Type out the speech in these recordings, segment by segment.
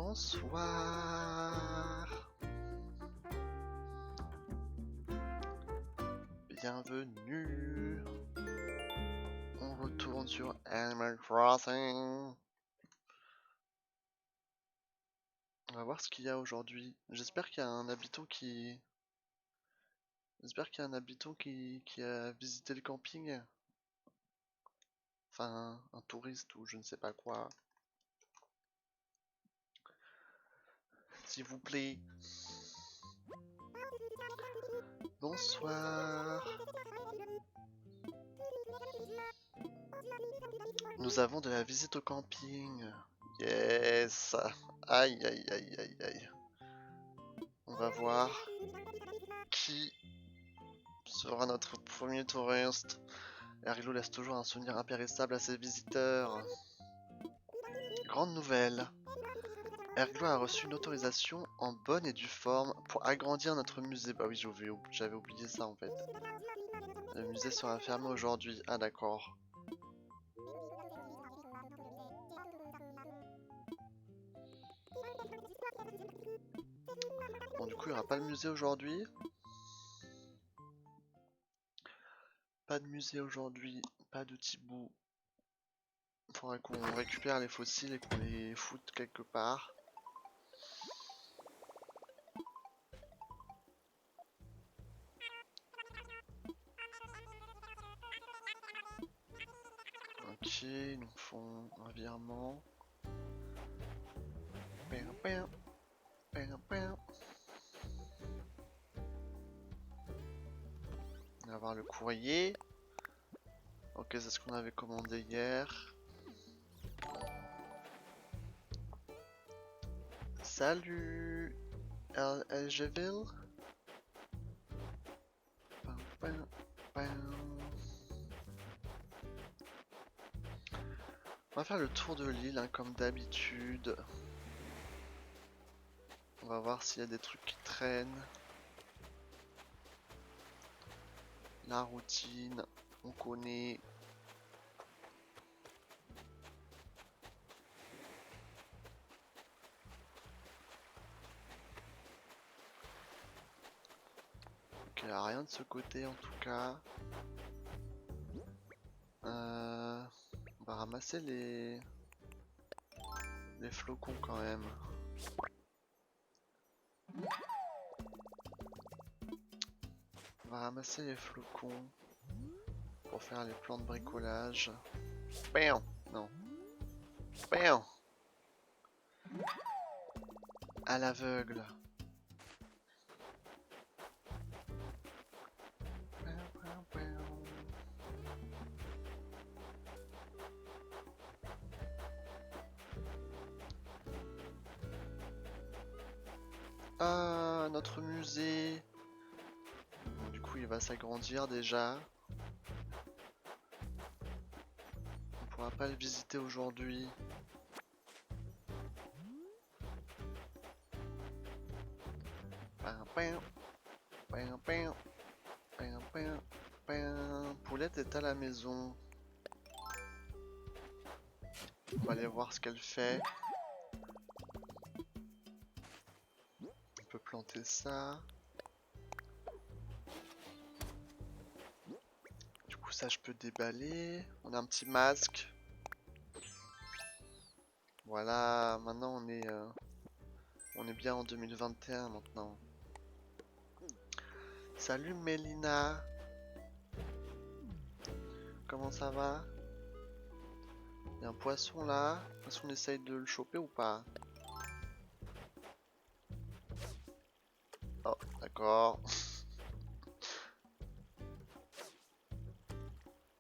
Bonsoir. Bienvenue. On retourne sur Animal Crossing. On va voir ce qu'il y a aujourd'hui. J'espère qu'il y a un habitant qui... qui a visité le camping. Enfin, un touriste ou je ne sais pas quoi. S'il vous plaît. Bonsoir. Nous avons de la visite au camping. Yes. Aïe aïe aïe aïe aïe. On va voir qui sera notre premier touriste. Erilo laisse toujours un souvenir impérissable à ses visiteurs. Grande nouvelle. Erilo a reçu une autorisation en bonne et due forme pour agrandir notre musée. Bah oui, j'avais oublié ça en fait. Le musée sera fermé aujourd'hui. Ah d'accord. Bon du coup il n'y aura pas le musée aujourd'hui. Pas de musée aujourd'hui, pas de Tibou. Il faudra qu'on récupère les fossiles et qu'on les foute quelque part. Ok, ils nous font un virement. On va voir le courrier. Ok, c'est ce qu'on avait commandé hier. Salut LGville. On va faire le tour de l'île hein, comme d'habitude. On va voir s'il y a des trucs qui traînent. La routine, on connaît. Ok, rien de ce côté en tout cas. On va ramasser les flocons quand même. On va ramasser les flocons pour faire les plans de bricolage. Bam! Non. Bam! À l'aveugle. Ah, notre musée. Bon, du coup, il va s'agrandir déjà. On pourra pas le visiter aujourd'hui. Poulette est à la maison. On va aller voir ce qu'elle fait. On peut planter ça. Du coup ça je peux déballer. On a un petit masque. Voilà, maintenant on est bien en 2021 maintenant. Salut Mélina. Comment ça va? Il y a un poisson là. Est-ce qu'on essaye de le choper ou pas? Oh, d'accord.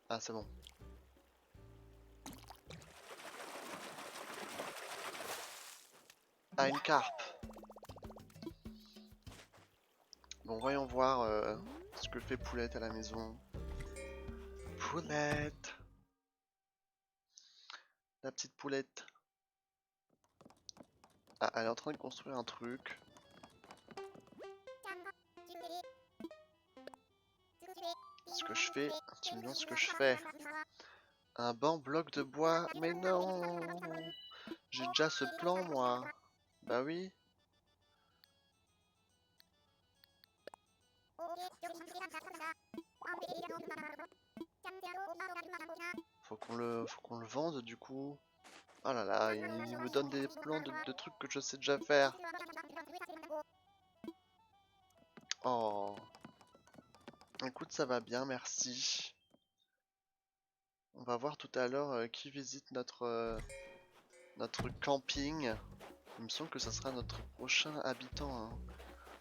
Ah, c'est bon. Ah, une carpe. Bon, voyons voir ce que fait Poulette à la maison. Poulette. La petite Poulette. Ah, elle est en train de construire un truc. Ce que je fais, tu me demandes ce que je fais. Un banc bloc de bois, mais non. J'ai déjà ce plan moi. Bah oui. Faut qu'on le vende du coup. Oh là là, il me donne des plans de trucs que je sais déjà faire. Oh. Écoute, ça va bien, merci. On va voir tout à l'heure qui visite notre camping. Il me semble que ça sera notre prochain habitant, hein.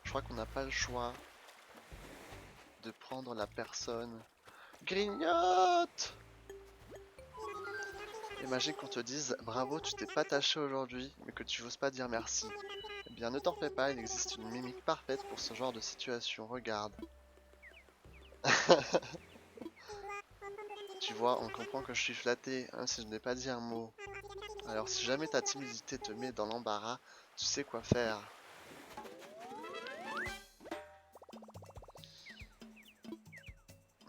Je crois qu'on n'a pas le choix de prendre la personne. Grignote! Imagine qu'on te dise bravo, tu t'es pas tâché aujourd'hui, mais que tu n'oses pas dire merci. Eh bien, ne t'en fais pas, il existe une mimique parfaite pour ce genre de situation. Regarde. Tu vois, on comprend que je suis flatté, hein, si je n'ai pas dit un mot. Alors, si jamais ta timidité te met dans l'embarras, tu sais quoi faire.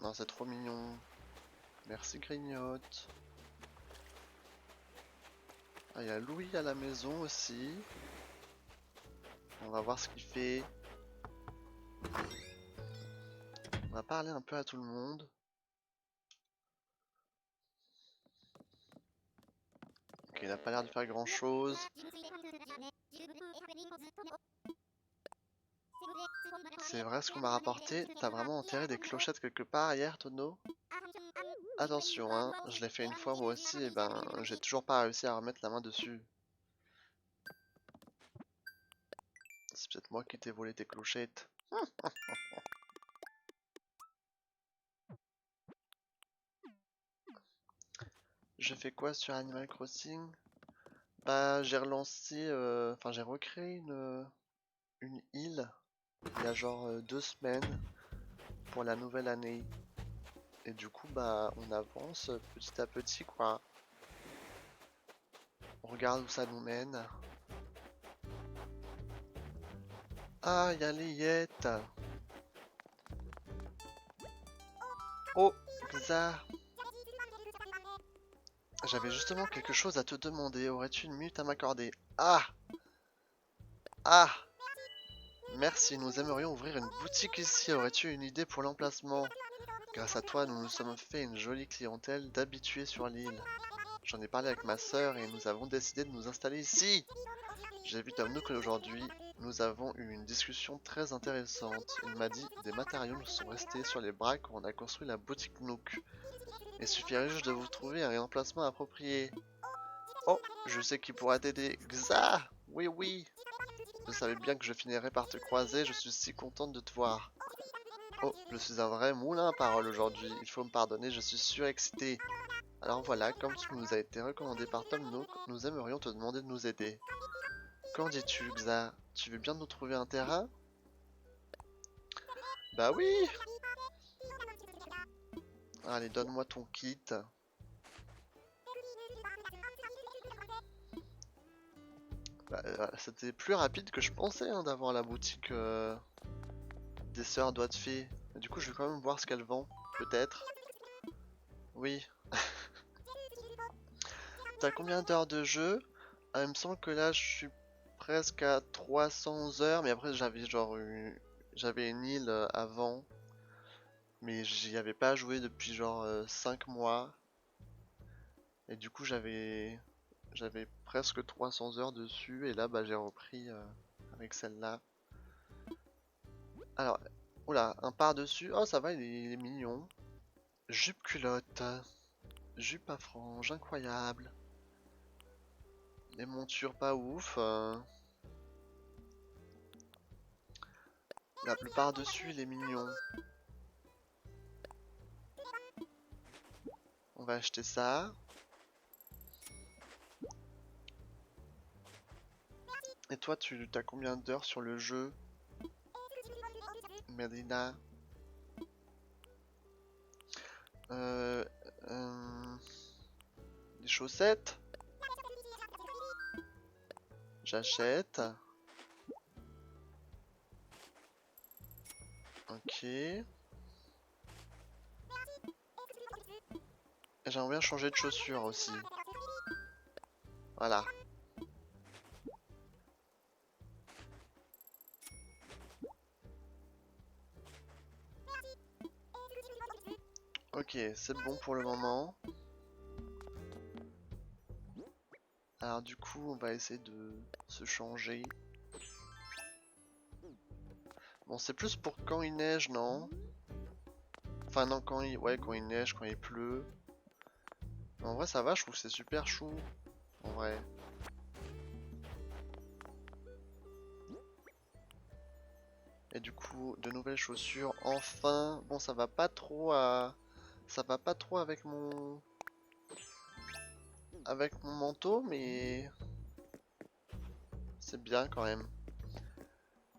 Non, c'est trop mignon. Merci, Grignote. Ah, il y a Louis à la maison aussi. On va voir ce qu'il fait. On va parler un peu à tout le monde. Ok, il n'a pas l'air de faire grand chose. C'est vrai ce qu'on m'a rapporté. T'as vraiment enterré des clochettes quelque part hier, Tono? Attention, hein, je l'ai fait une fois moi aussi, et ben j'ai toujours pas réussi à remettre la main dessus. C'est peut-être moi qui t'ai volé tes clochettes. Je fais quoi sur Animal Crossing? Bah j'ai relancé, enfin j'ai recréé une île il y a genre 2 semaines pour la nouvelle année. Et du coup bah on avance petit à petit quoi. On regarde où ça nous mène. Ah, il y a les Yettes. Oh, Xa. J'avais justement quelque chose à te demander. Aurais-tu une minute à m'accorder? Ah! Ah! Merci, nous aimerions ouvrir une boutique ici. Aurais-tu une idée pour l'emplacement? Grâce à toi, nous nous sommes fait une jolie clientèle d'habitués sur l'île. J'en ai parlé avec ma sœur et nous avons décidé de nous installer ici. J'ai vu Tom Nook aujourd'hui. Nous avons eu une discussion très intéressante. Il m'a dit des matériaux nous sont restés sur les bras quand on a construit la boutique Nook. Il suffirait juste de vous trouver un emplacement approprié. Oh, je sais qui pourra t'aider. Xa! Oui, oui. Je savais bien que je finirais par te croiser. Je suis si contente de te voir. Oh, je suis un vrai moulin à parole aujourd'hui. Il faut me pardonner, je suis surexcité. Alors voilà, comme tu nous as été recommandé par Tom Nook, nous aimerions te demander de nous aider. Qu'en dis-tu, Xa? Tu veux bien nous trouver un terrain? Bah oui! Allez, donne-moi ton kit. Bah, c'était plus rapide que je pensais hein, d'avoir la boutique des sœurs doigts de fée. Du coup, je vais quand même voir ce qu'elle vend, peut-être. Oui. T'as combien d'heures de jeu? Il me semble que là, je suis presque à 300 heures, mais après, j'avais une île avant, mais j'y avais pas joué depuis genre 5 mois. Et du coup, j'avais presque 300 heures dessus, et là, bah, j'ai repris avec celle-là. Alors, oula, un par-dessus. Oh, ça va, il est mignon. Jupe culotte. Jupe à franges, incroyable. Les montures pas ouf. Le par-dessus, il est mignon. On va acheter ça. Et toi, tu as combien d'heures sur le jeu, Medina? Euh, euh, des chaussettes? J'achète. Ok. J'aimerais bien changer de chaussures aussi. Voilà. Ok, c'est bon pour le moment. Alors du coup, on va essayer de se changer. Bon, c'est plus pour quand il neige, non? Enfin non, ouais, quand il neige, quand il pleut. Mais en vrai, ça va, je trouve que c'est super chou. En vrai. Et du coup, de nouvelles chaussures, enfin. Bon, ça va pas trop à... Ça va pas trop avec mon... Avec mon manteau, mais... C'est bien quand même.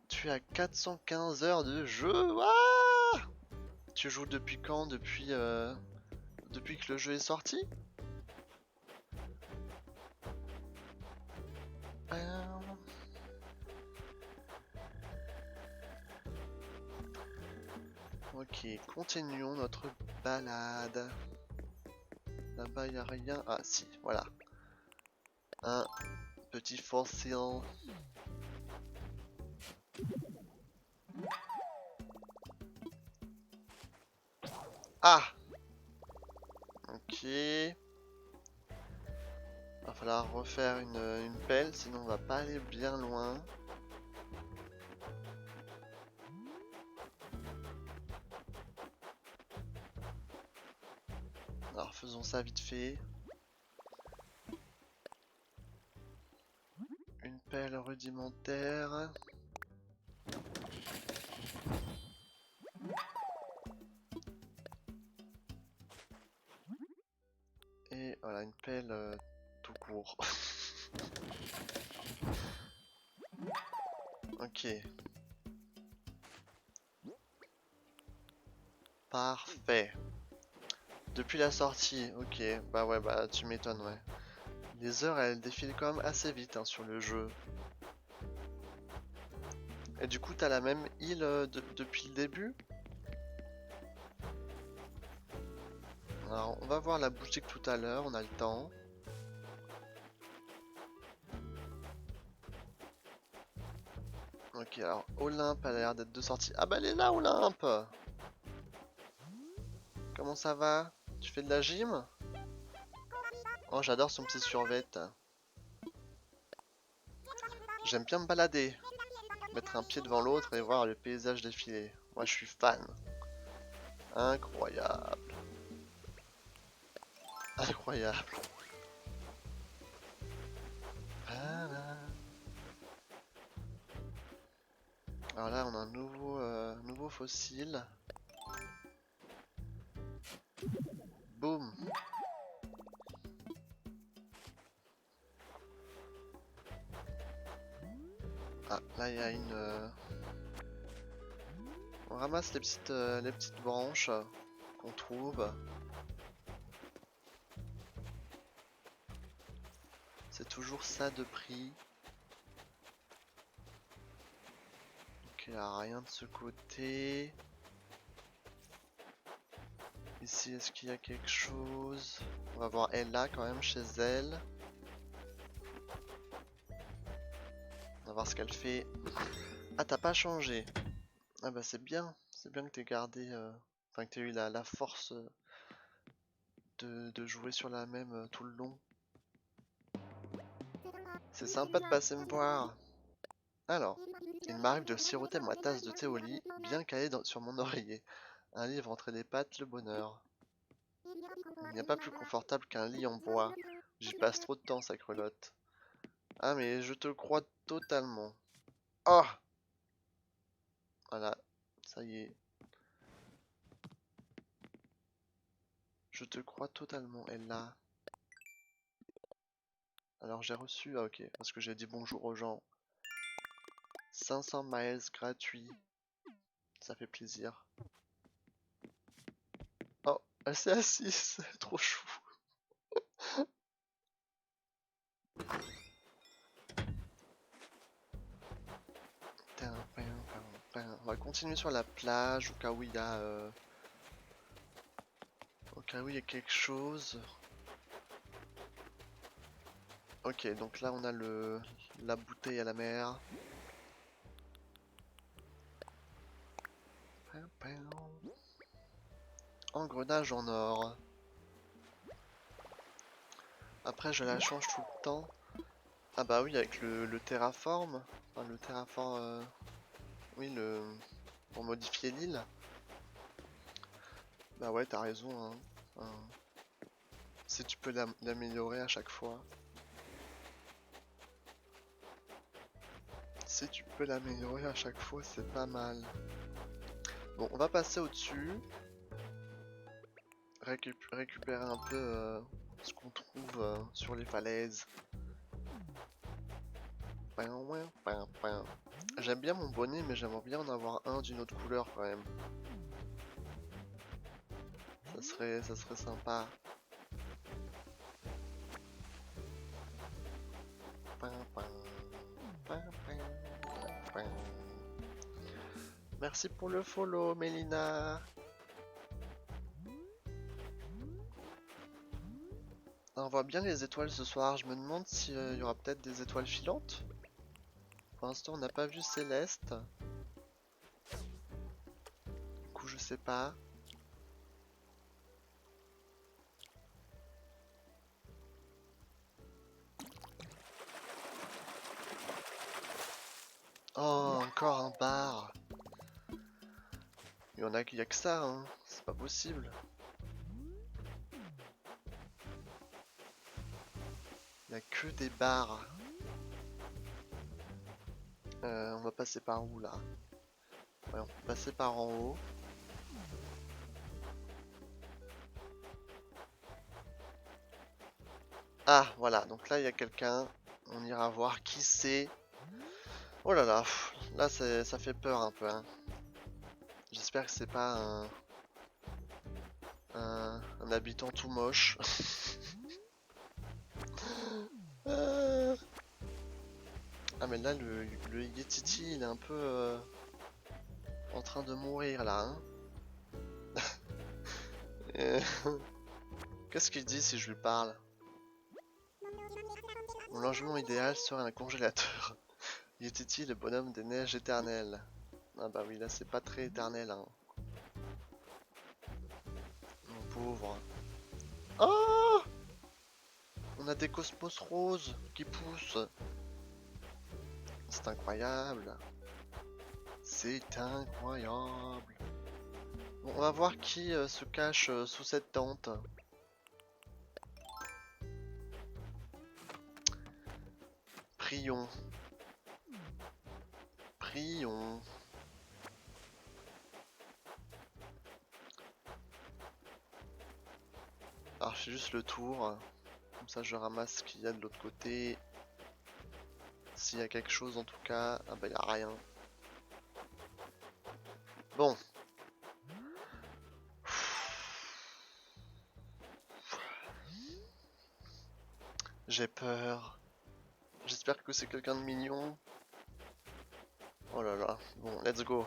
Tu as 415 heures de jeu. Ouah, tu joues depuis quand? Depuis que le jeu est sorti? Ok, continuons notre balade. Là-bas, il a rien. Ah, si, voilà. Un petit fossile. Ah! Ok. Va falloir refaire une pelle, sinon on va pas aller bien loin. Alors faisons ça vite fait. Une pelle rudimentaire. Et voilà, une pelle tout court. Ok. Parfait. Depuis la sortie, ok. Bah ouais, bah tu m'étonnes, ouais. Les heures, elles défilent quand même assez vite hein, sur le jeu. Et du coup, t'as la même île depuis le début? Alors, on va voir la boutique tout à l'heure, on a le temps. Ok, alors Olympe a l'air d'être de sortie. Ah bah elle est là, Olympe! Comment ça va? Tu fais de la gym? Oh, j'adore son petit survêt. J'aime bien me balader. Mettre un pied devant l'autre et voir le paysage défiler. Moi, je suis fan. Incroyable. Incroyable. Voilà. Alors là, on a un nouveau fossile. Boum. Ah, là, il y a une... On ramasse les petites branches qu'on trouve. C'est toujours ça de prix. Ok, alors rien de ce côté. Ici, est-ce qu'il y a quelque chose? On va voir Ella quand même chez elle. On va voir ce qu'elle fait. Ah, t'as pas changé. Ah bah c'est bien. C'est bien que t'aies gardé... Enfin, que t'aies eu la force de jouer sur la même tout le long. C'est sympa de passer me voir. Alors, il m'arrive de siroter ma tasse de thé au lit, bien calée sur mon oreiller. Un livre entre les pattes, le bonheur. Il n'y a pas plus confortable qu'un lit en bois. J'y passe trop de temps, ça grelotte. Ah mais je te crois totalement. Oh! Voilà, ça y est. Je te crois totalement, Ella. Alors j'ai reçu... Ah ok, parce que j'ai dit bonjour aux gens. 500 miles gratuits. Ça fait plaisir. Oh, elle s'est assise. Trop chou. On va continuer sur la plage au cas où il y a... Au cas où il y a quelque chose. Ok, donc là on a la bouteille à la mer. Engrenage en or. Après, je la change tout le temps. Ah bah oui, avec le terraform. Enfin, le terraform... Oui, pour modifier l'île. Bah ouais, t'as raison, hein. Enfin, si tu peux l'améliorer à chaque fois. Si tu peux l'améliorer à chaque fois, c'est pas mal. Bon, on va passer au-dessus. Récupérer un peu ce qu'on trouve sur les falaises. J'aime bien mon bonnet, mais j'aimerais bien en avoir un d'une autre couleur quand même. Ça serait sympa. Merci pour le follow, Mélina. On voit bien les étoiles ce soir. Je me demande s'il y aura peut-être des étoiles filantes. Pour l'instant, on n'a pas vu Céleste. Du coup, je sais pas. Oh, encore un bar. Il y en a que ça, hein. C'est pas possible. Il y a que des bars. On va passer par où là? Ouais, on peut passer par en haut. Ah, voilà. Donc là, il y a quelqu'un. On ira voir qui c'est. Oh là là. Là, ça fait peur un peu, hein. J'espère que c'est pas un habitant tout moche. Ah mais là le Yetiti il est un peu en train de mourir là, hein. Euh, Qu'est-ce qu'il dit si je lui parle? Mon logement idéal serait un congélateur. Yetiti le bonhomme des neiges éternelles. Ah bah oui là c'est pas très éternel, hein. Mon pauvre. Oh, on a des cosmos roses qui poussent. C'est incroyable. C'est incroyable. Bon, on va voir qui se cache sous cette tente. Prions. Prions. Alors je fais juste le tour. Comme ça je ramasse ce qu'il y a de l'autre côté. S'il y a quelque chose en tout cas. Ah bah y a rien. Bon. J'ai peur. J'espère que c'est quelqu'un de mignon. Oh là là. Bon, let's go.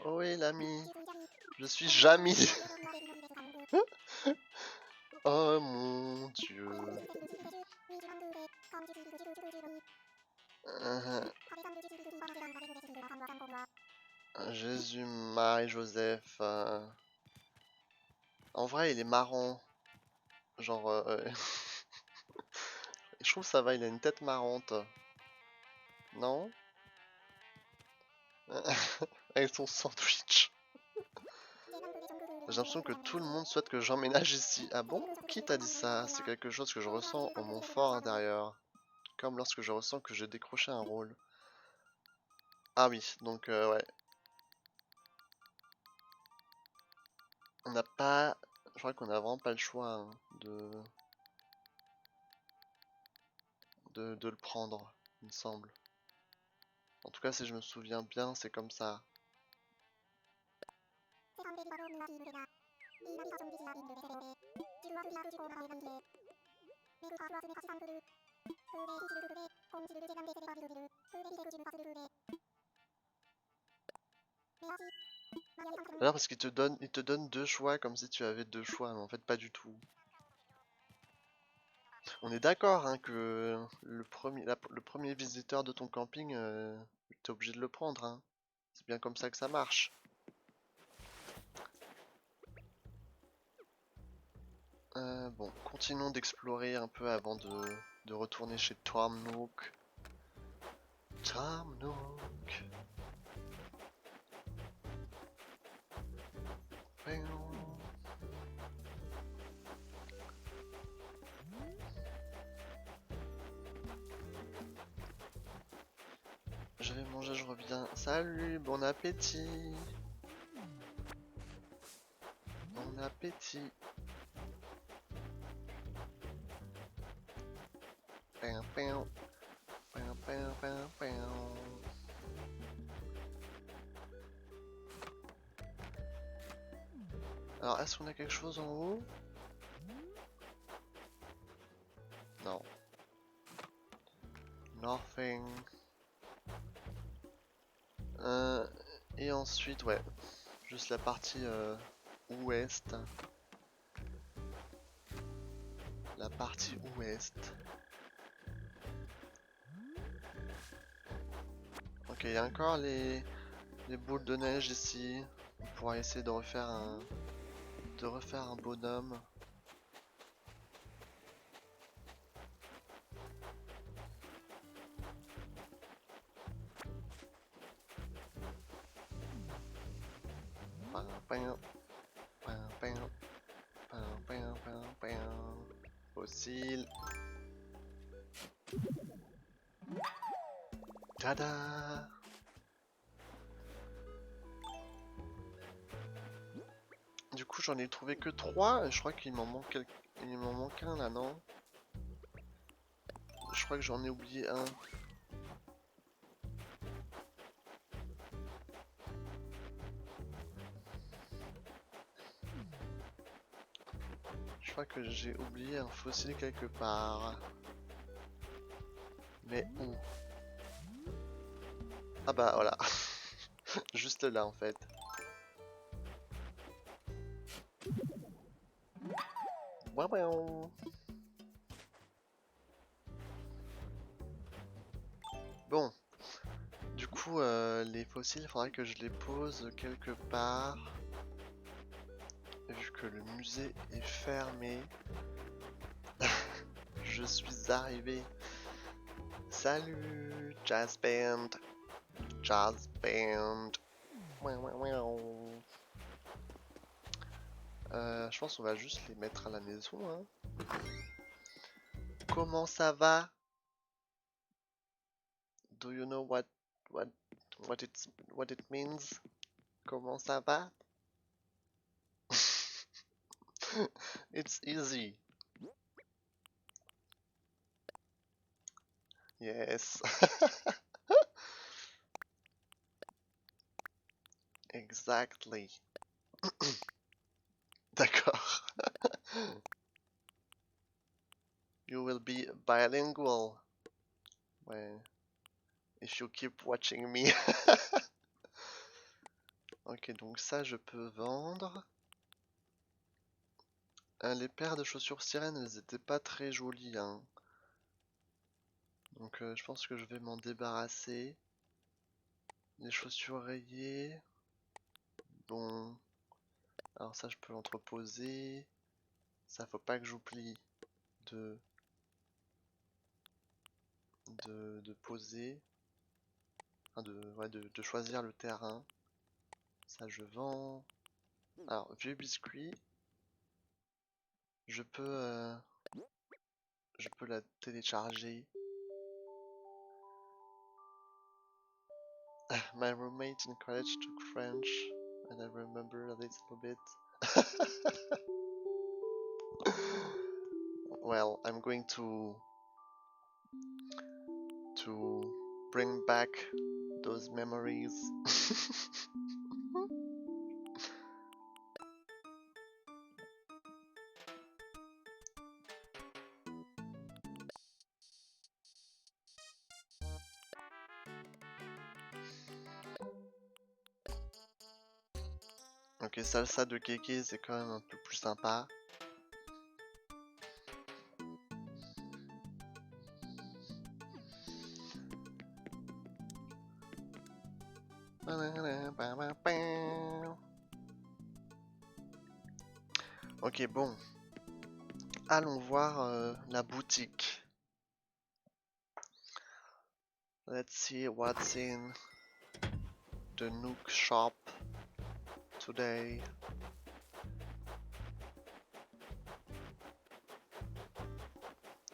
Oui l'ami. Je suis Jamy. Oh mon dieu. Jésus, Marie, Joseph. En vrai, il est marrant. Genre, je trouve ça va, il a une tête marrante. Non? Avec son sandwich. J'ai l'impression que tout le monde souhaite que j'emménage ici. Ah bon? Qui t'a dit ça? C'est quelque chose que je ressens en mon fort intérieur. Comme lorsque je ressens que j'ai décroché un rôle. Ah oui, donc ouais. On n'a pas... Je crois qu'on a vraiment pas le choix hein, de le prendre, il me semble. En tout cas, si je me souviens bien, c'est comme ça. D'ailleurs, parce qu'il te donne deux choix comme si tu avais deux choix, mais en fait pas du tout. On est d'accord hein, que le premier visiteur de ton camping, t'es obligé de le prendre. Hein. C'est bien comme ça que ça marche. Bon, continuons d'explorer un peu avant de retourner chez Tom Nook. Tom Nook. Je vais manger, je reviens. Salut, bon appétit. Bon appétit. Pam, pam. Pam, pam, pam, pam. Alors, est-ce qu'on a quelque chose en haut? Non. Nothing. Et ensuite, ouais. Juste la partie ouest. La partie ouest. Ok, il y a encore les boules de neige ici. On pourra essayer de refaire un bonhomme. Fossile. Tada! Du coup, j'en ai trouvé que 3. Je crois qu'il m'en manque un là, non? Je crois que j'en ai oublié un. Je crois que j'ai oublié un fossile quelque part. Mais où? Ah bah voilà. Juste là en fait. Bon. Du coup, les fossiles, il faudrait que je les pose quelque part. Vu que le musée est fermé. Je suis arrivé. Salut, Jazz Band. Jazz Band. Je pense qu'on va juste les mettre à la maison. Hein. Comment ça va? Do you know what it means? Comment ça va? It's easy. Yes. Exactly. D'accord. You will be bilingual. Ouais. If you keep watching me. Ok, donc ça je peux vendre. Les paires de chaussures sirènes, elles étaient pas très jolies. Hein. Donc je pense que je vais m'en débarrasser. Les chaussures rayées. Bon. Alors ça je peux l'entreposer. Ça faut pas que j'oublie de poser. Enfin de choisir le terrain. Ça je vends. Alors vieux biscuit. Je peux la télécharger. My roommate in college took French and I remember a little bit. Well, I'm going to bring back those memories. Ok, salsa de kéké, c'est quand même un peu plus sympa. Ok, bon. Allons voir la boutique. Let's see what's in the Nook shop today.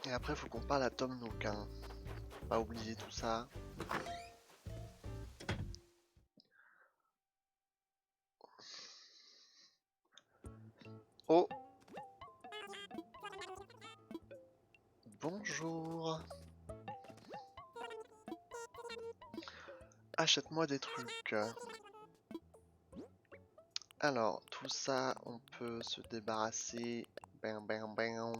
Et après, faut qu'on parle à Tom Nook, hein. Pas oublier tout ça. Oh! Bonjour! Achète-moi des trucs. Alors, tout ça, on peut se débarrasser. Ben, ben, ben.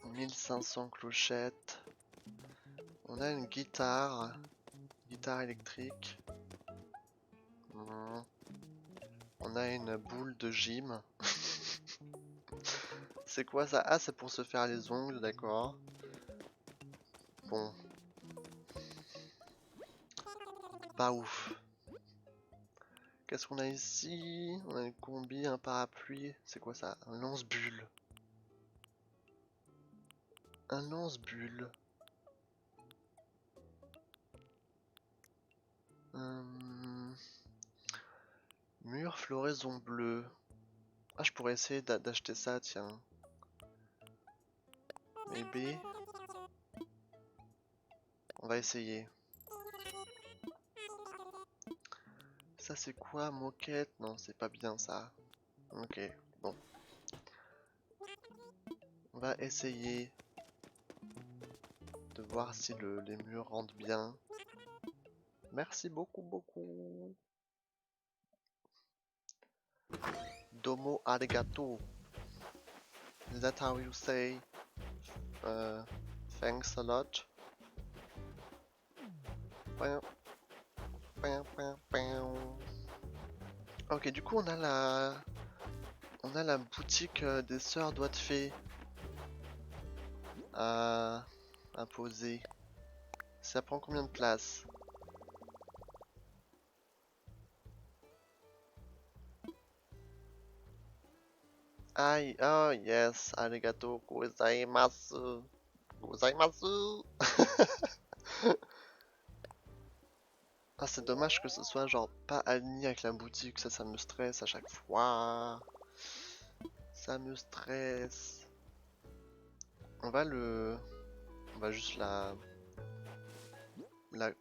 1500 clochettes. On a une guitare électrique. On a une boule de gym. C'est quoi ça? Ah, c'est pour se faire les ongles, d'accord. Bon. Pas ouf. Qu'est-ce qu'on a ici? On a une combi, un parapluie. C'est quoi ça? Un lance-bulle. Un lance-bulle. Mur floraison bleue. Ah, je pourrais essayer d'acheter ça, tiens. Maybe. On va essayer. Ça c'est quoi? Moquette? Non, c'est pas bien ça. Ok, bon. On va essayer de voir si les murs rendent bien. Merci beaucoup, beaucoup. Domo arigato. Is that how you say thanks a lot? Ok, du coup on a la boutique des sœurs doigts de fée à poser. Ça prend combien de place? Aïe, oh yes, arigato gozaimasu. Gozaimasu. Ah, c'est dommage que ce soit genre pas aligné avec la boutique, ça me stresse à chaque fois. Ça me stresse. On va juste la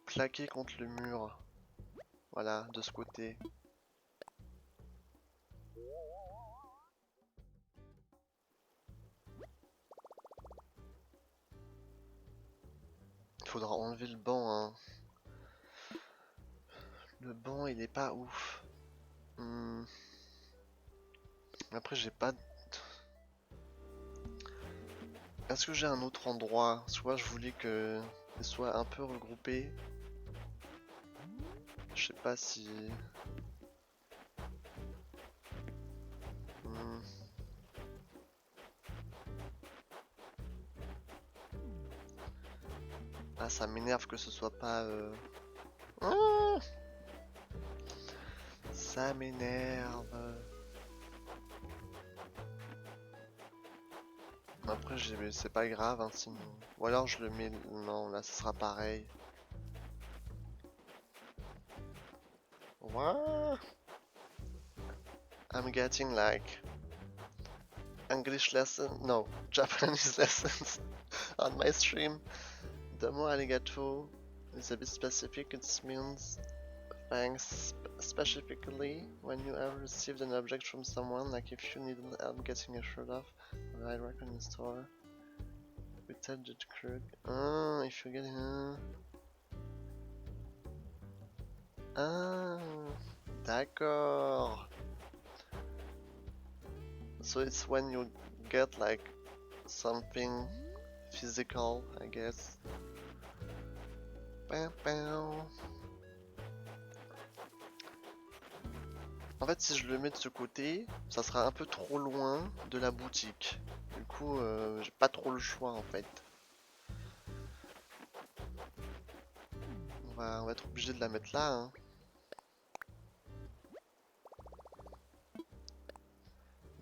plaquer contre le mur. Voilà, de ce côté. Il faudra enlever le banc, hein. Le banc, il est pas ouf. Après, j'ai pas... Est-ce que j'ai un autre endroit? Soit je voulais que soit un peu regroupé. Je sais pas si... Ah, ça m'énerve que ce soit pas... Ça m'énerve. Après, c'est pas grave, hein, sinon. Ou alors je le mets... Non, là, ce sera pareil. What? I'm getting like... English lesson... No, Japanese lessons on my stream. Domo arigato is a bit specific. It means thanks specifically when you have received an object from someone, like if you need help getting a shirt off, I reckon in store. We tell the crook. If you get d'accord. So it's when you get like something physical, I guess. En fait, si je le mets de ce côté, ça sera un peu trop loin de la boutique. Du coup, j'ai pas trop le choix en fait. on va être obligé de la mettre là, hein.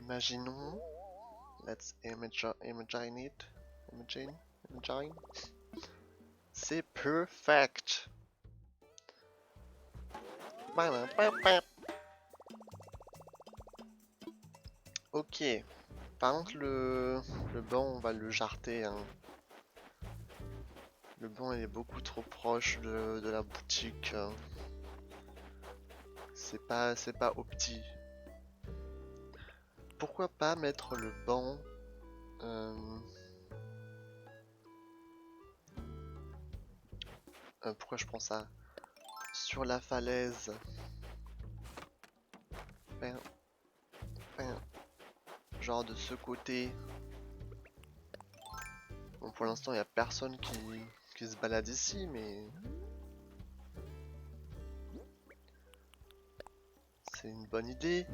Imaginons. Let's imagine it. Imagine. C'est perfect. Ok. Par contre, le banc, on va le jarter, hein. Le banc, il est beaucoup trop proche de la boutique. C'est pas opti. Pourquoi pas mettre le banc pourquoi je prends ça? Sur la falaise. Genre de ce côté. Bon, pour l'instant, il n'y a personne qui se balade ici, mais... C'est une bonne idée.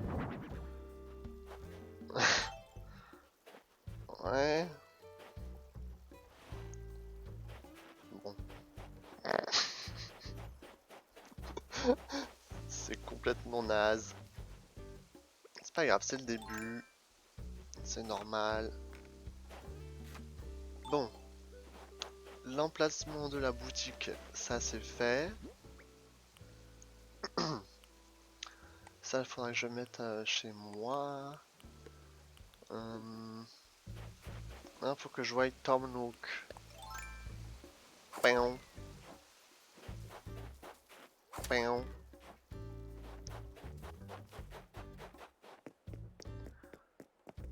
Ouais. Bon. C'est complètement naze. C'est pas grave, c'est le début. C'est normal. Bon. L'emplacement de la boutique, ça c'est fait. Ça, il faudra que je mette chez moi. Faut que je voie Tom Nook. Paon. Paon.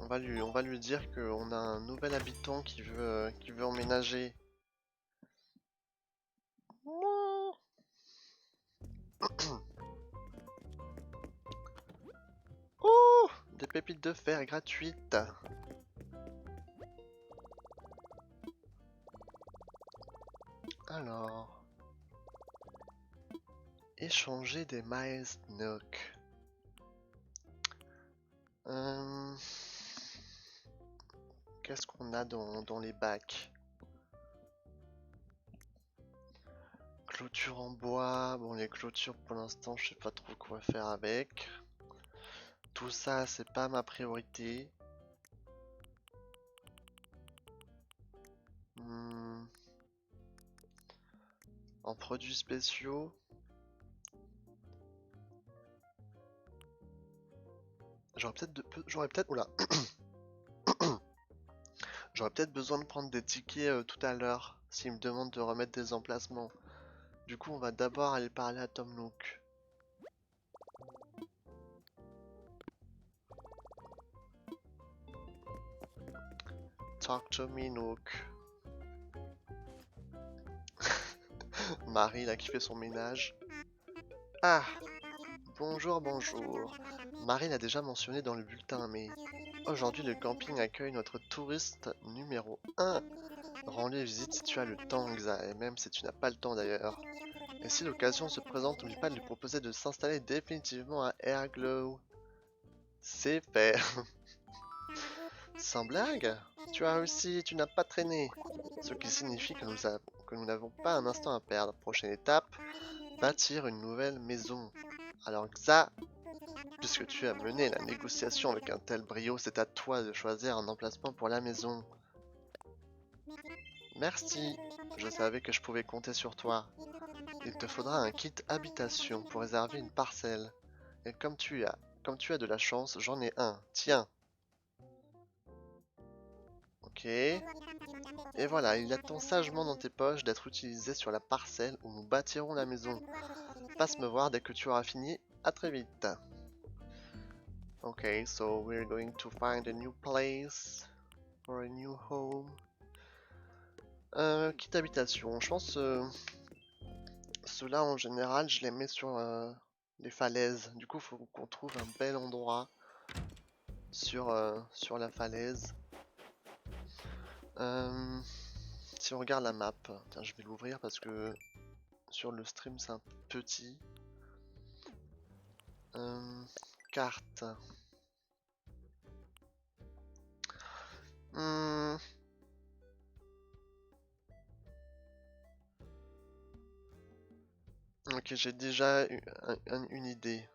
On va lui dire qu'on a un nouvel habitant qui veut emménager. Oh, des pépites de fer gratuites. Alors, échanger des Miles Nook. Qu'est-ce qu'on a dans les bacs? Clôture en bois. Bon, les clôtures pour l'instant, je sais pas trop quoi faire avec. Tout ça, c'est pas ma priorité. En produits spéciaux. J'aurais peut-être, oula. J'aurais peut-être besoin de prendre des tickets tout à l'heure, s'il me demande de remettre des emplacements. Du coup, on va d'abord aller parler à Tom Nook. Talk to me, Nook. Marie, là, qui fait son ménage. Ah! Bonjour, bonjour. Marie l'a déjà mentionné dans le bulletin, mais... Aujourd'hui, le camping accueille notre touriste numéro 1. Rends-lui visite si tu as le temps, Xa, et même si tu n'as pas le temps d'ailleurs. Et si l'occasion se présente, n'oublie pas de lui proposer de s'installer définitivement à Airglow. C'est fait. Sans blague, tu as réussi, tu n'as pas traîné. Ce qui signifie que nous n'avons pas un instant à perdre. Prochaine étape, bâtir une nouvelle maison. Alors Xa, puisque tu as mené la négociation avec un tel brio, c'est à toi de choisir un emplacement pour la maison. Merci, je savais que je pouvais compter sur toi. Il te faudra un kit habitation pour réserver une parcelle. Et comme tu as de la chance, j'en ai un. Tiens. Ok. Et voilà, il attend sagement dans tes poches d'être utilisé sur la parcelle où nous bâtirons la maison. Passe me voir dès que tu auras fini. À très vite. Ok, so we're going to find a new place for a new home. Kit habitation. Je pense ceux-là en général, je les mets sur les falaises. Du coup, il faut qu'on trouve un bel endroit sur la falaise. Si on regarde la map, tiens, je vais l'ouvrir parce que sur le stream c'est un peu petit. Carte. Ok, j'ai déjà une idée.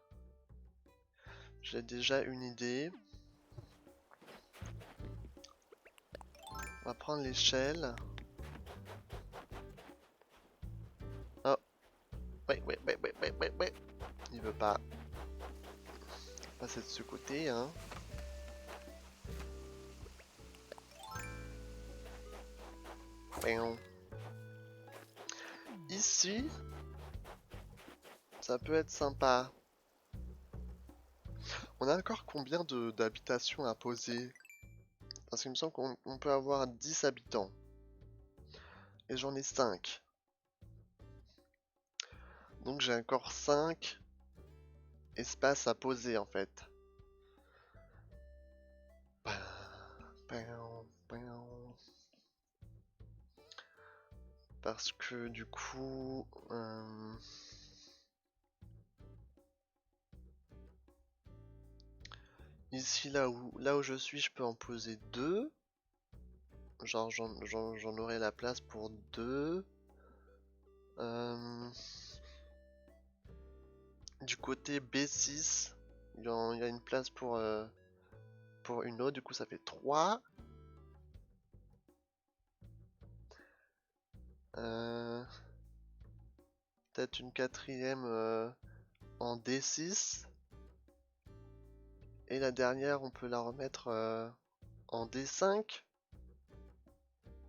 J'ai déjà une idée. On va prendre l'échelle. Oh, ouais. Il veut pas passer de ce côté, hein. Ici, ça peut être sympa. On a encore combien d'habitations à poser? Parce qu'il me semble qu'on peut avoir 10 habitants. Et j'en ai 5. Donc j'ai encore 5 espaces à poser en fait. Parce que du coup... ici, là où je suis, je peux en poser 2. Genre, j'en aurai la place pour 2. Du côté B6, il y a une place pour une autre, du coup ça fait 3. Peut-être une quatrième en D6. Et la dernière, on peut la remettre en D5.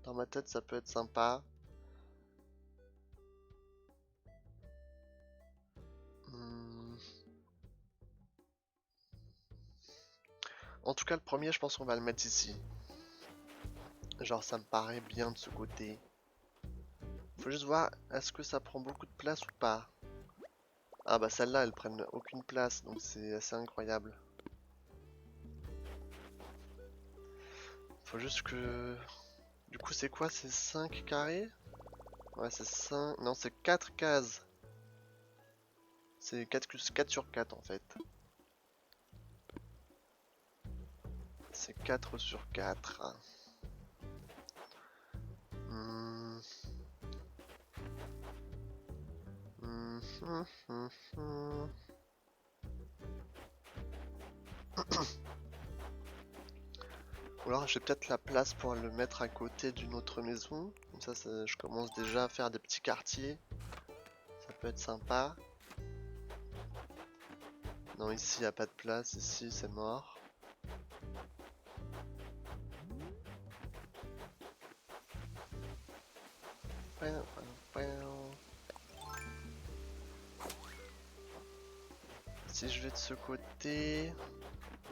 Dans ma tête, ça peut être sympa. En tout cas, le premier, je pense qu'on va le mettre ici. Genre, ça me paraît bien de ce côté. Faut juste voir, est-ce que ça prend beaucoup de place ou pas? Ah bah celle-là, elle prenne aucune place, donc c'est assez incroyable. Faut juste que... Du coup, c'est quoi? C'est 5 carrés? Ouais, c'est 5... Non, c'est 4 cases. C'est 4 sur 4 en fait. C'est 4 sur 4. Ou alors j'ai peut-être la place pour le mettre à côté d'une autre maison. Comme ça, je commence déjà à faire des petits quartiers. Ça peut être sympa. Non, ici il n'y a pas de place. Ici c'est mort. Si je vais de ce côté,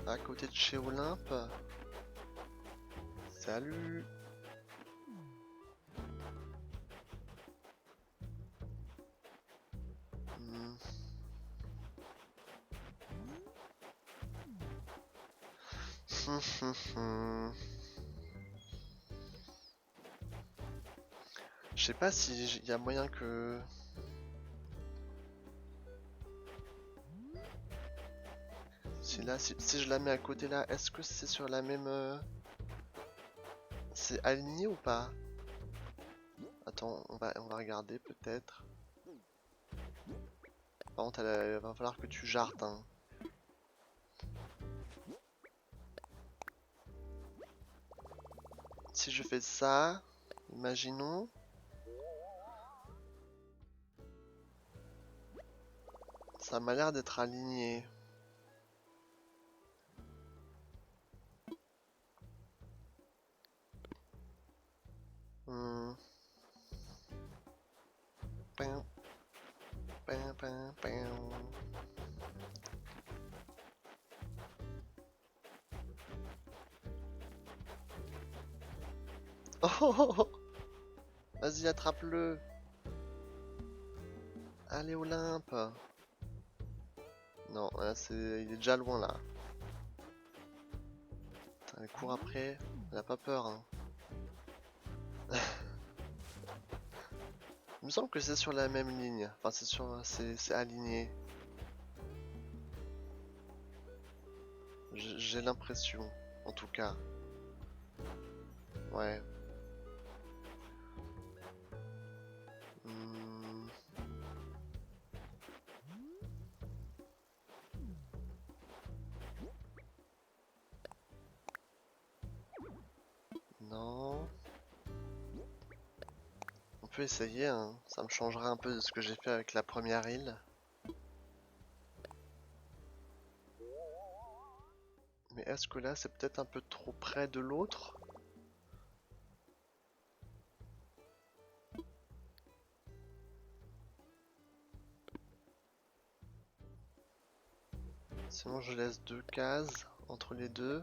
à côté de chez Olympe. Salut. Je sais pas si y a moyen que... Si là, si je la mets à côté là, est-ce que c'est sur la même... C'est aligné ou pas? Attends, on va regarder peut-être. Par contre, il va falloir que tu jartes, hein. Si je fais ça, imaginons. Ça m'a l'air d'être aligné. Oh, vas-y, attrape-le. Allez, Olympe. Non, là, il est déjà loin là. Putain, elle court après. Elle a pas peur, hein. Il me semble que c'est sur la même ligne. Enfin, c'est aligné. J'ai l'impression, en tout cas. Ouais. peut essayer, hein. Ça me changera un peu de ce que j'ai fait avec la première île. Mais est-ce que là c'est peut-être un peu trop près de l'autre? Sinon je laisse 2 cases entre les deux.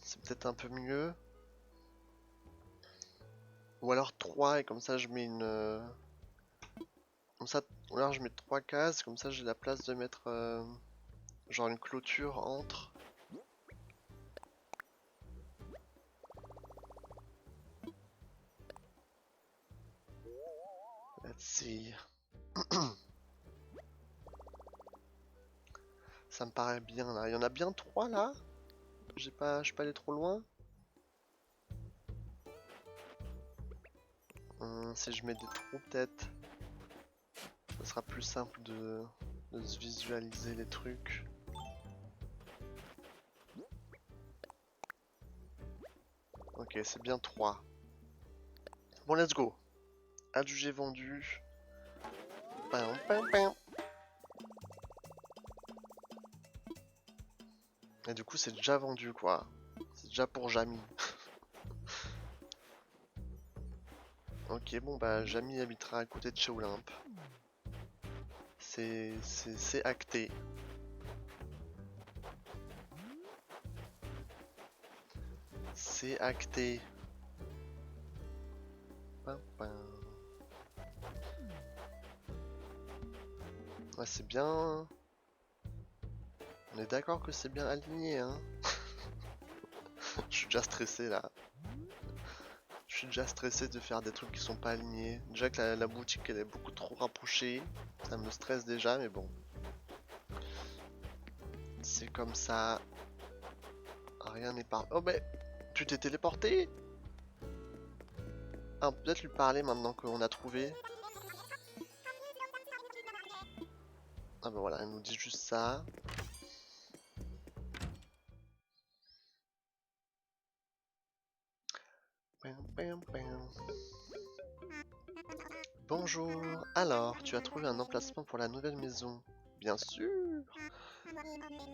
C'est peut-être un peu mieux. Ou alors 3 et comme ça je mets une... Comme ça, ou alors je mets 3 cases, comme ça j'ai la place de mettre genre une clôture entre. Let's see. Ça me paraît bien là. Il y en a bien 3 là? Je suis pas allé trop loin? Si je mets des trous peut-être, ça sera plus simple de se visualiser les trucs. Ok, c'est bien 3. Bon, let's go. Adjugé vendu. Pam, pam, pam. Et du coup, c'est déjà vendu quoi. C'est déjà pour Jamie. Ok, bon bah Jamie habitera à côté de chez Olympe. C'est acté. C'est acté. Pam, pam. Ouais, c'est bien. On est d'accord que c'est bien aligné, hein. Je suis déjà stressé là. Je suis déjà stressé de faire des trucs qui sont pas alignés. Déjà que la boutique elle est beaucoup trop rapprochée. Ça me stresse déjà, mais bon. C'est comme ça. Rien n'est par... Oh mais... Tu t'es téléporté? Ah, on peut peut-être lui parler maintenant qu'on a trouvé. Ah bah voilà, elle nous dit juste ça. Bonjour. Alors, tu as trouvé un emplacement pour la nouvelle maison? Bien sûr.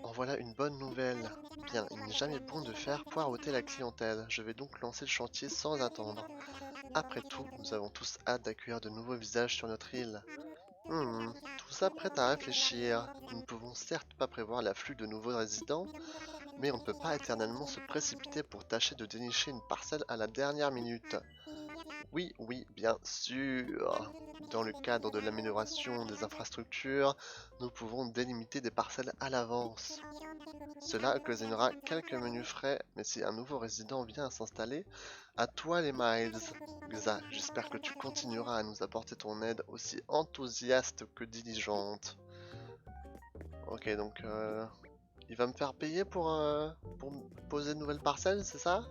En voilà une bonne nouvelle. Bien, il n'est jamais bon de faire poireauter la clientèle. Je vais donc lancer le chantier sans attendre. Après tout, nous avons tous hâte d'accueillir de nouveaux visages sur notre île. Tout ça prête à réfléchir. Nous ne pouvons certes pas prévoir l'afflux de nouveaux résidents, mais on ne peut pas éternellement se précipiter pour tâcher de dénicher une parcelle à la dernière minute. Oui, oui, bien sûr. Dans le cadre de l'amélioration des infrastructures, nous pouvons délimiter des parcelles à l'avance. Cela occasionnera quelques menus frais, mais si un nouveau résident vient à s'installer, à toi les Miles. Xa, j'espère que tu continueras à nous apporter ton aide aussi enthousiaste que diligente. Ok, donc il va me faire payer pour poser de nouvelles parcelles, c'est ça?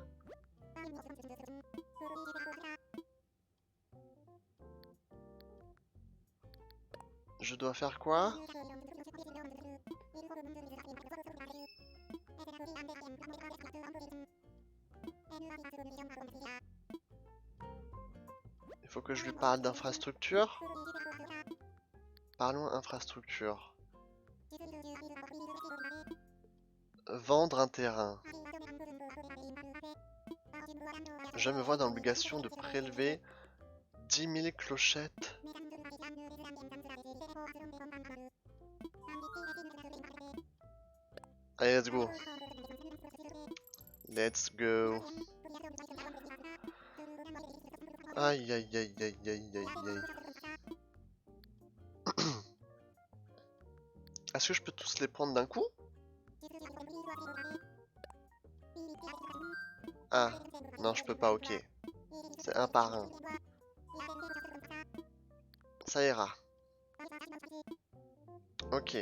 Je dois faire quoi? Il faut que je lui parle d'infrastructure? Parlons infrastructure. Vendre un terrain. Je me vois dans l'obligation de prélever 10 000 clochettes. Allez, let's go. Let's go. Aïe aïe aïe aïe aïe aïe aïe. Est-ce que je peux tous les prendre d'un coup? Ah, non, je peux pas, ok. C'est un par un. Ça ira. Ok.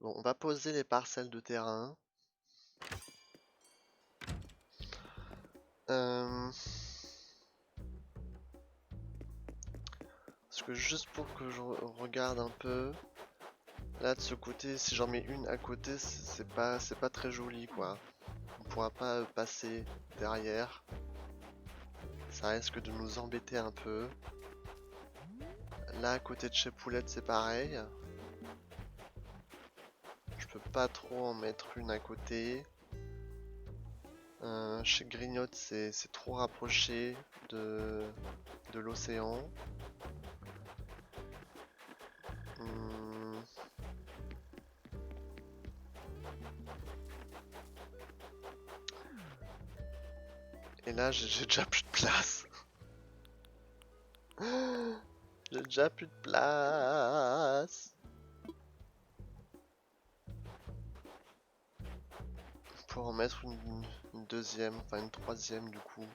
Bon, on va poser les parcelles de terrain. Parce que juste pour que je regarde un peu, là de ce côté, si j'en mets une à côté, c'est pas très joli quoi. On pourra pas passer derrière. Ça risque de nous embêter un peu. Là à côté de chez Poulette c'est pareil. Je peux pas trop en mettre une à côté. Chez Grignotte c'est trop rapproché de l'océan. Et là j'ai déjà plus de place. J'ai déjà plus de place. Pour en mettre une deuxième, enfin une troisième du coup.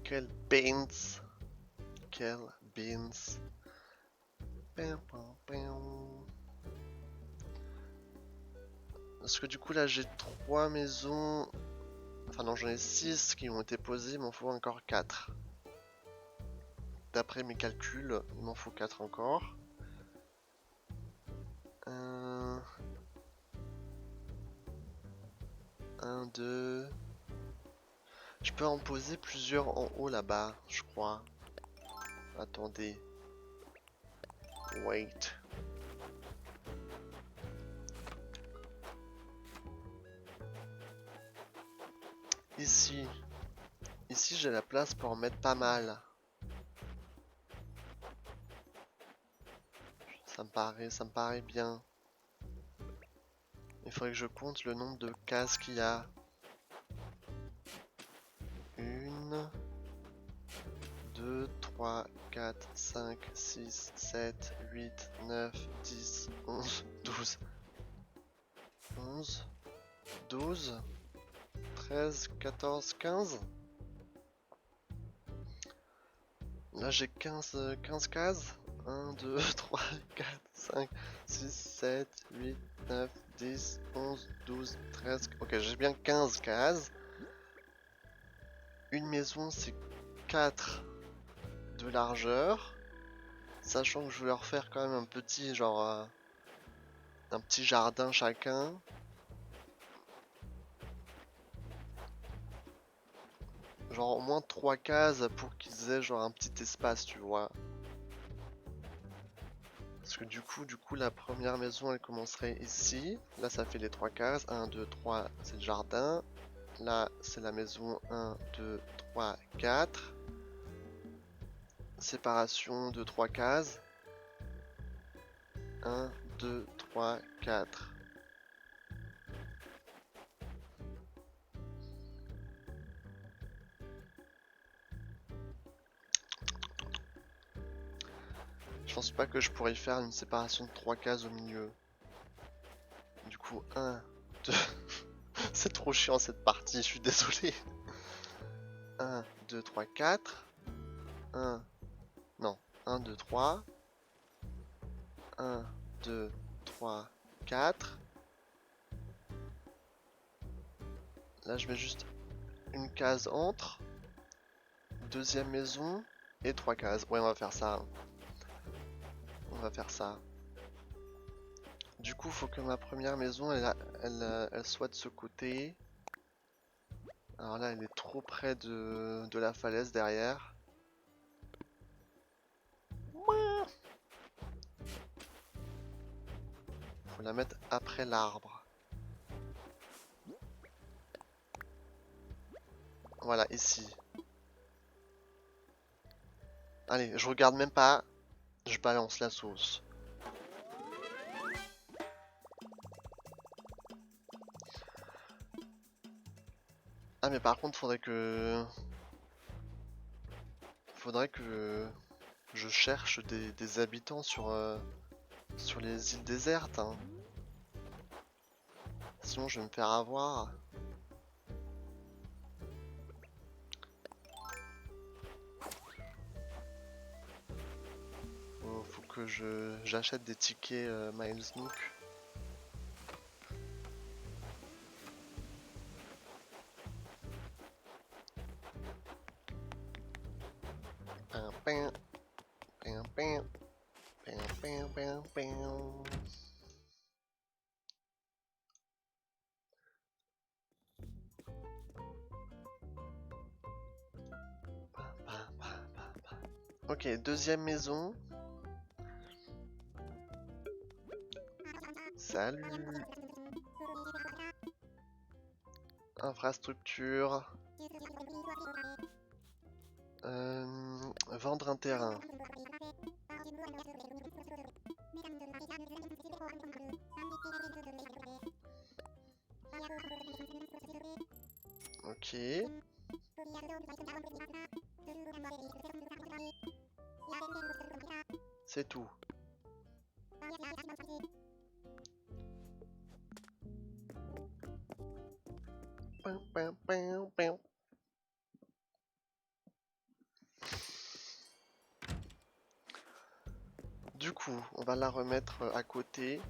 Quelle beans. Quelle beans. Parce que du coup là j'ai 3 maisons. Enfin non, j'en ai 6 qui ont été posées, il m'en faut encore 4. D'après mes calculs, il m'en faut 4 encore. 1, 2. Je peux en poser plusieurs en haut là-bas, je crois. Attendez. Wait. Ici. Ici j'ai la place pour en mettre pas mal. Ça me paraît bien. Il faudrait que je compte le nombre de cases qu'il y a. 1, 2, 3, 4, 5, 6, 7, 8, 9, 10, 11, 12. 11, 12, 13, 14, 15. Là j'ai 15 cases. 1, 2, 3, 4, 5, 6, 7, 8, 9, 10, 11, 12, 13. Ok, j'ai bien 15 cases. Une maison c'est 4 de largeur. Sachant que je vais leur faire quand même un petit genre un petit jardin chacun. Genre au moins 3 cases pour qu'ils aient genre un petit espace, tu vois. Parce que du coup la première maison elle commencerait ici. Là ça fait les 3 cases. 1, 2, 3 c'est le jardin. Là c'est la maison 1, 2, 3, 4. Séparation de 3 cases. 1, 2, 3, 4. Je pense pas que je pourrais faire une séparation de 3 cases au milieu. Du coup 1, 2... C'est trop chiant cette partie, je suis désolé. 1, 2, 3, 4. 1, non, 1, 2, 3. 1, 2, 3, 4. Là, je mets juste une case entre. Deuxième maison et 3 cases. Ouais, on va faire ça. On va faire ça. Du coup, faut que ma première maison, elle soit de ce côté. Alors là, elle est trop près de la falaise derrière. Faut la mettre après l'arbre. Voilà, ici. Allez, je regarde même pas. Je balance la sauce. Ah mais par contre, faudrait que je cherche des habitants sur les îles désertes. Hein. Sinon, je vais me faire avoir. Faut que j'achète des tickets Miles Nook. Ok, deuxième maison. Salut. Infrastructure. Vendre un terrain. Ok. C'est tout. Du coup, on va la remettre à côté.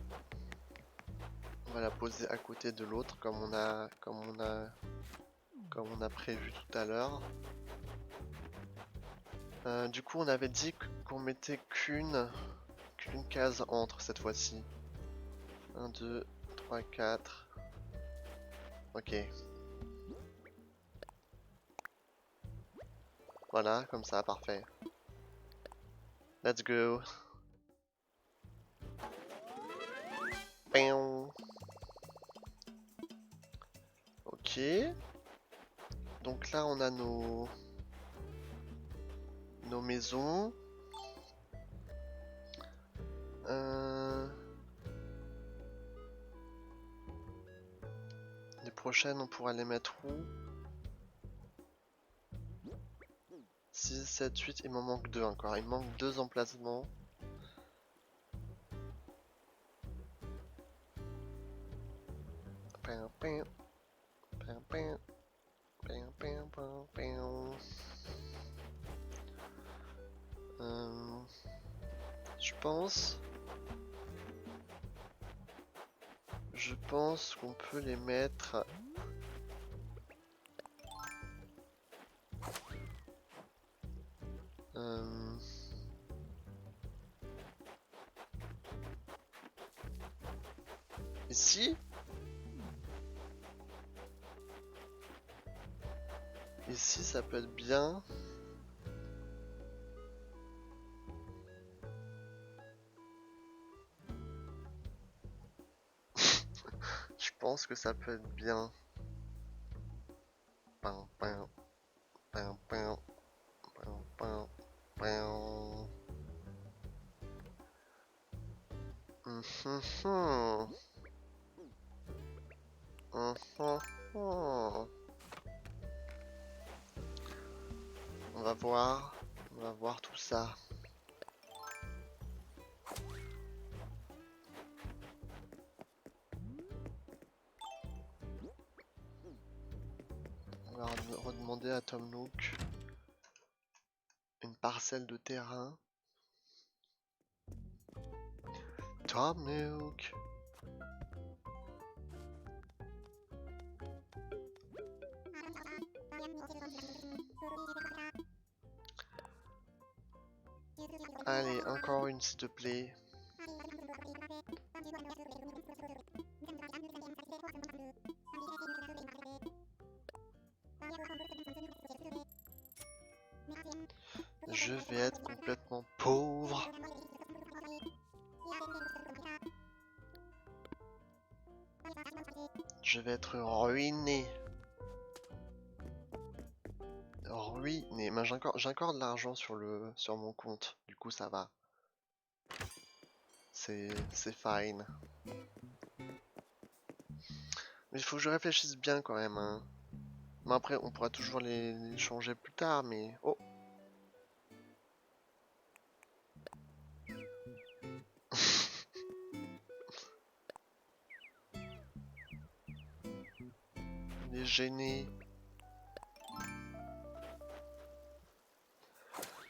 On va la poser à côté de l'autre comme on a prévu tout à l'heure. Du coup, on avait dit qu'on mettait qu'une case entre cette fois-ci. 1, 2, 3, 4. Ok. Voilà, comme ça, parfait. Let's go. Ok. Donc là, on a nos maisons. Les prochaines, on pourra les mettre où? 6, 7, 8, il m'en manque 2 encore. Il me manque 2 emplacements. Je pense qu'on peut les mettre ici. Ici, ça peut être bien. Je pense que ça peut être bien. On va voir tout ça. On va redemander à Tom Nook une parcelle de terrain. Tom Nook. Allez, encore une s'il te plaît. Je vais être complètement pauvre. Je vais être ruiné. Ruiné. Mais j'ai encore de l'argent sur mon compte. Du coup, ça va. C'est fine. Mais il faut que je réfléchisse bien quand même. Hein. Mais après, on pourra toujours les changer plus tard, mais... Oh! Il est gêné.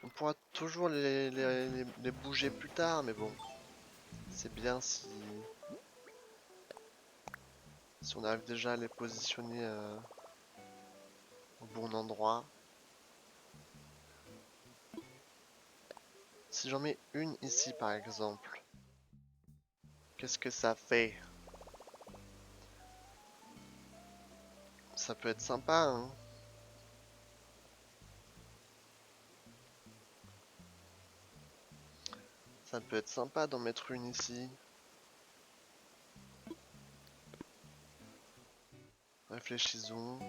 On pourra toujours les bouger plus tard, mais bon. C'est bien si on arrive déjà à les positionner au bon endroit. Si j'en mets une ici par exemple, Qu'est-ce que ça fait? Ça peut être sympa, hein. Ça peut être sympa d'en mettre une ici. Réfléchissons.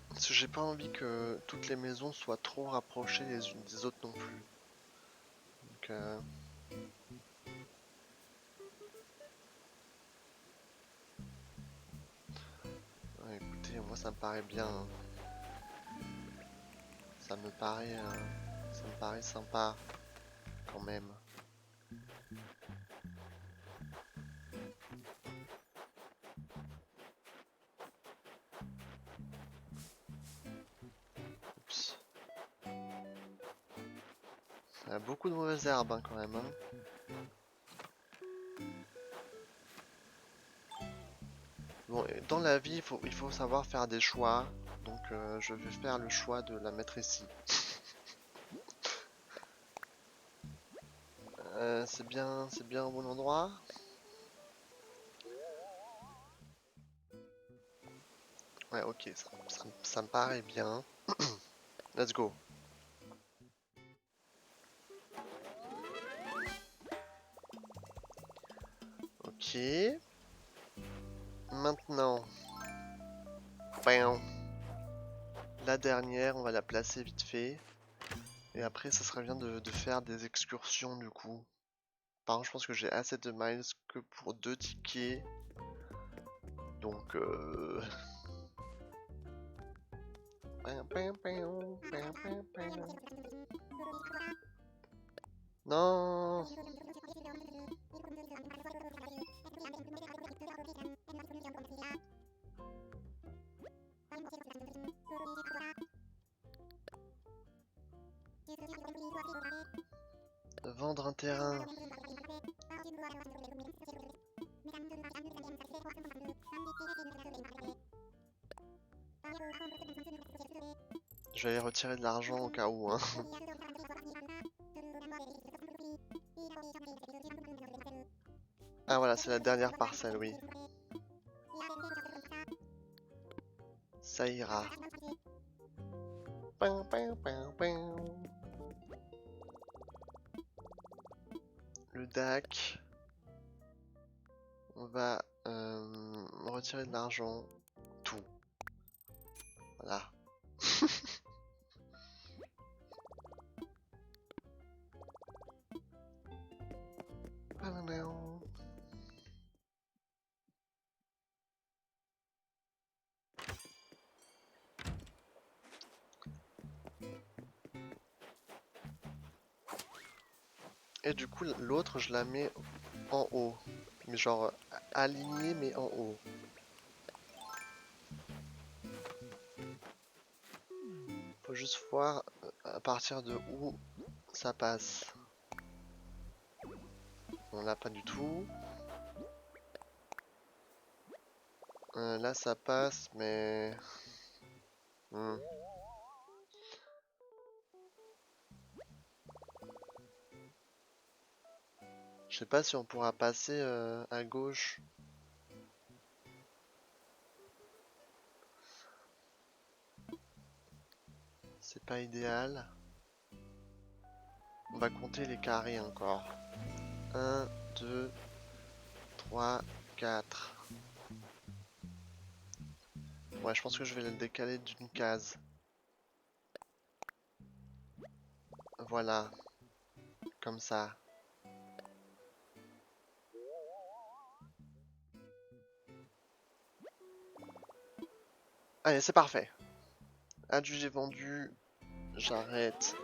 Parce que j'ai pas envie que toutes les maisons soient trop rapprochées les unes des autres non plus. Donc, ouais, écoutez, moi ça me paraît bien, hein. Ça me paraît sympa quand même. Oups. Il y a beaucoup de mauvaises herbes, hein, quand même, hein. Bon, et dans la vie, il faut savoir faire des choix. Donc, je vais faire le choix de la mettre ici. C'est bien au bon endroit. Ouais, ok, ça me paraît bien. Let's go. Ok. Maintenant, bam. La dernière, on va la placer vite fait. Et après, ça serait bien de faire des excursions du coup. Par contre, je pense que j'ai assez de miles que pour 2 tickets. Donc, non. Vendre un terrain. Je vais aller retirer de l'argent au cas où, hein. Ah voilà, c'est la dernière parcelle, oui. Ça ira. Le DAC. On va retirer de l'argent. Tout. Voilà. Et du coup, l'autre, je la mets en haut. Mais genre, alignée, mais en haut. Faut juste voir à partir de où ça passe. On l'a pas du tout. Là, ça passe, mais... Hmm. Je sais pas si on pourra passer à gauche. C'est pas idéal. On va compter les carrés encore. 1, 2, 3, 4. Ouais, je pense que je vais le décaler d'une case. Voilà. Comme ça. Allez, c'est parfait. Adjugé vendu. J'arrête.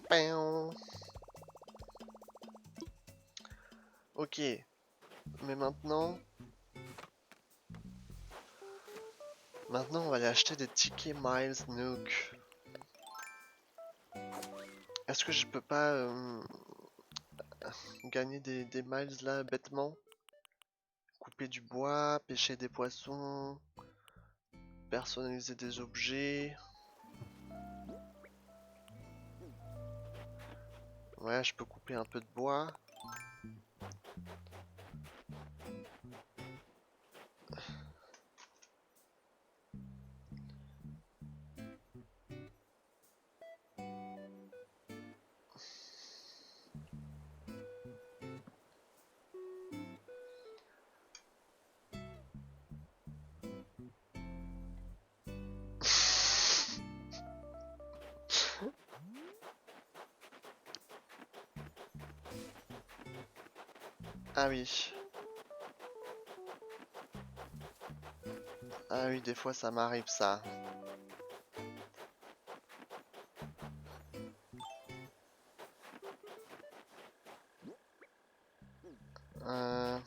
Pain. Ok. Mais maintenant... Maintenant, on va aller acheter des tickets Miles Nook. Est-ce que je peux pas gagner des miles là bêtement? Couper du bois, pêcher des poissons, personnaliser des objets. Ouais, je peux couper un peu de bois. Ah oui. Ah oui, des fois ça m'arrive ça. Euh...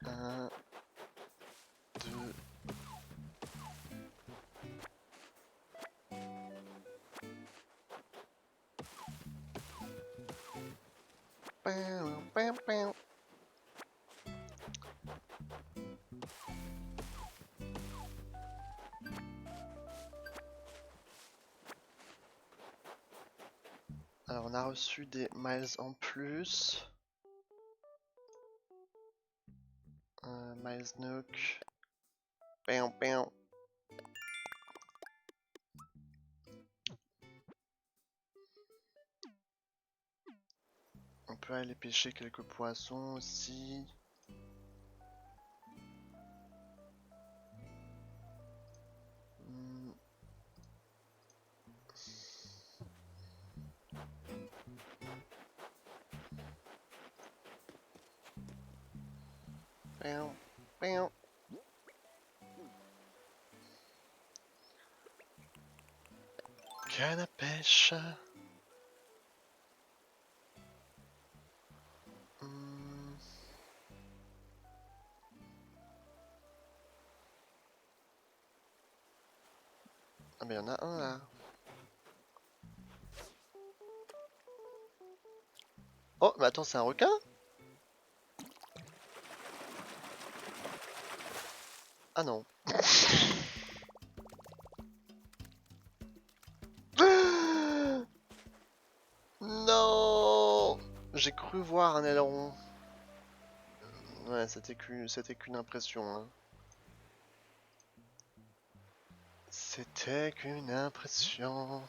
Un, deux. Pam, pam, pam. Alors, on a reçu des miles en plus. Miles Nook. Pam, pam. On peut aller pêcher quelques poissons aussi. Hmm. Pam, pam. Canne à pêche. Hmm. Ah mais il y en a un là. Oh, mais attends, c'est un requin? Ah non. Non! J'ai cru voir un aileron. Ouais, c'était qu'une impression, hein. C'était qu'une impression.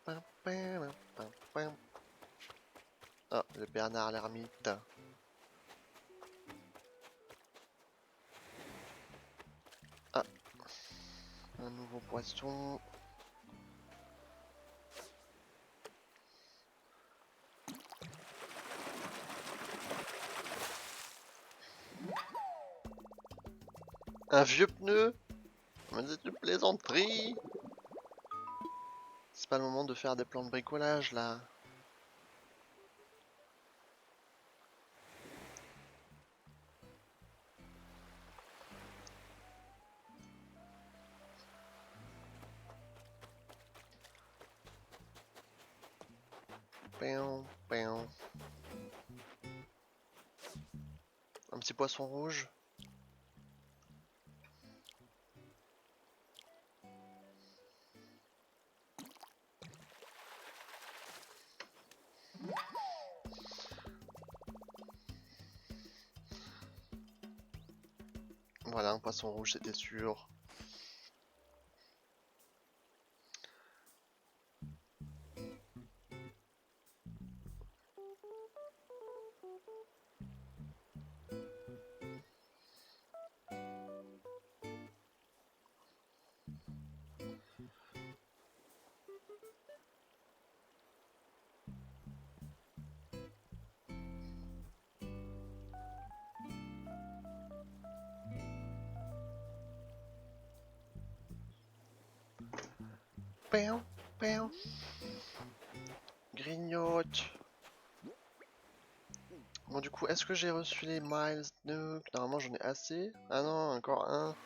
Pam, pam, pam, pam. Ah, le Bernard l'ermite. Ah, un nouveau poisson. Un vieux pneu? Mais c'est une plaisanterie! C'est pas le moment de faire des plans de bricolage là. Péon, péon. Un petit poisson rouge. Voilà, un poisson rouge, c'était sûr. Péon, péon. Grignote. Bon du coup, est-ce que j'ai reçu les miles Nook? Normalement j'en ai assez. Ah non, encore un.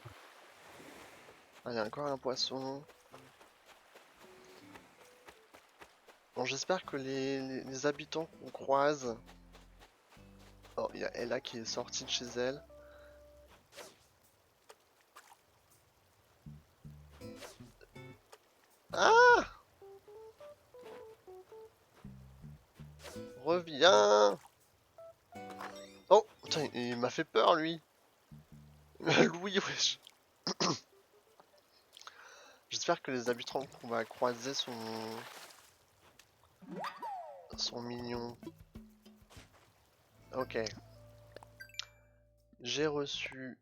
Allez, encore un poisson. Bon, j'espère que les habitants qu'on croise... Oh, il y a Ella qui est sortie de chez elle. Ah! Reviens! Oh, putain, il m'a fait peur, lui. Louis, wesh. J'espère que les habitants qu'on va croiser sont mignons. Ok. J'ai reçu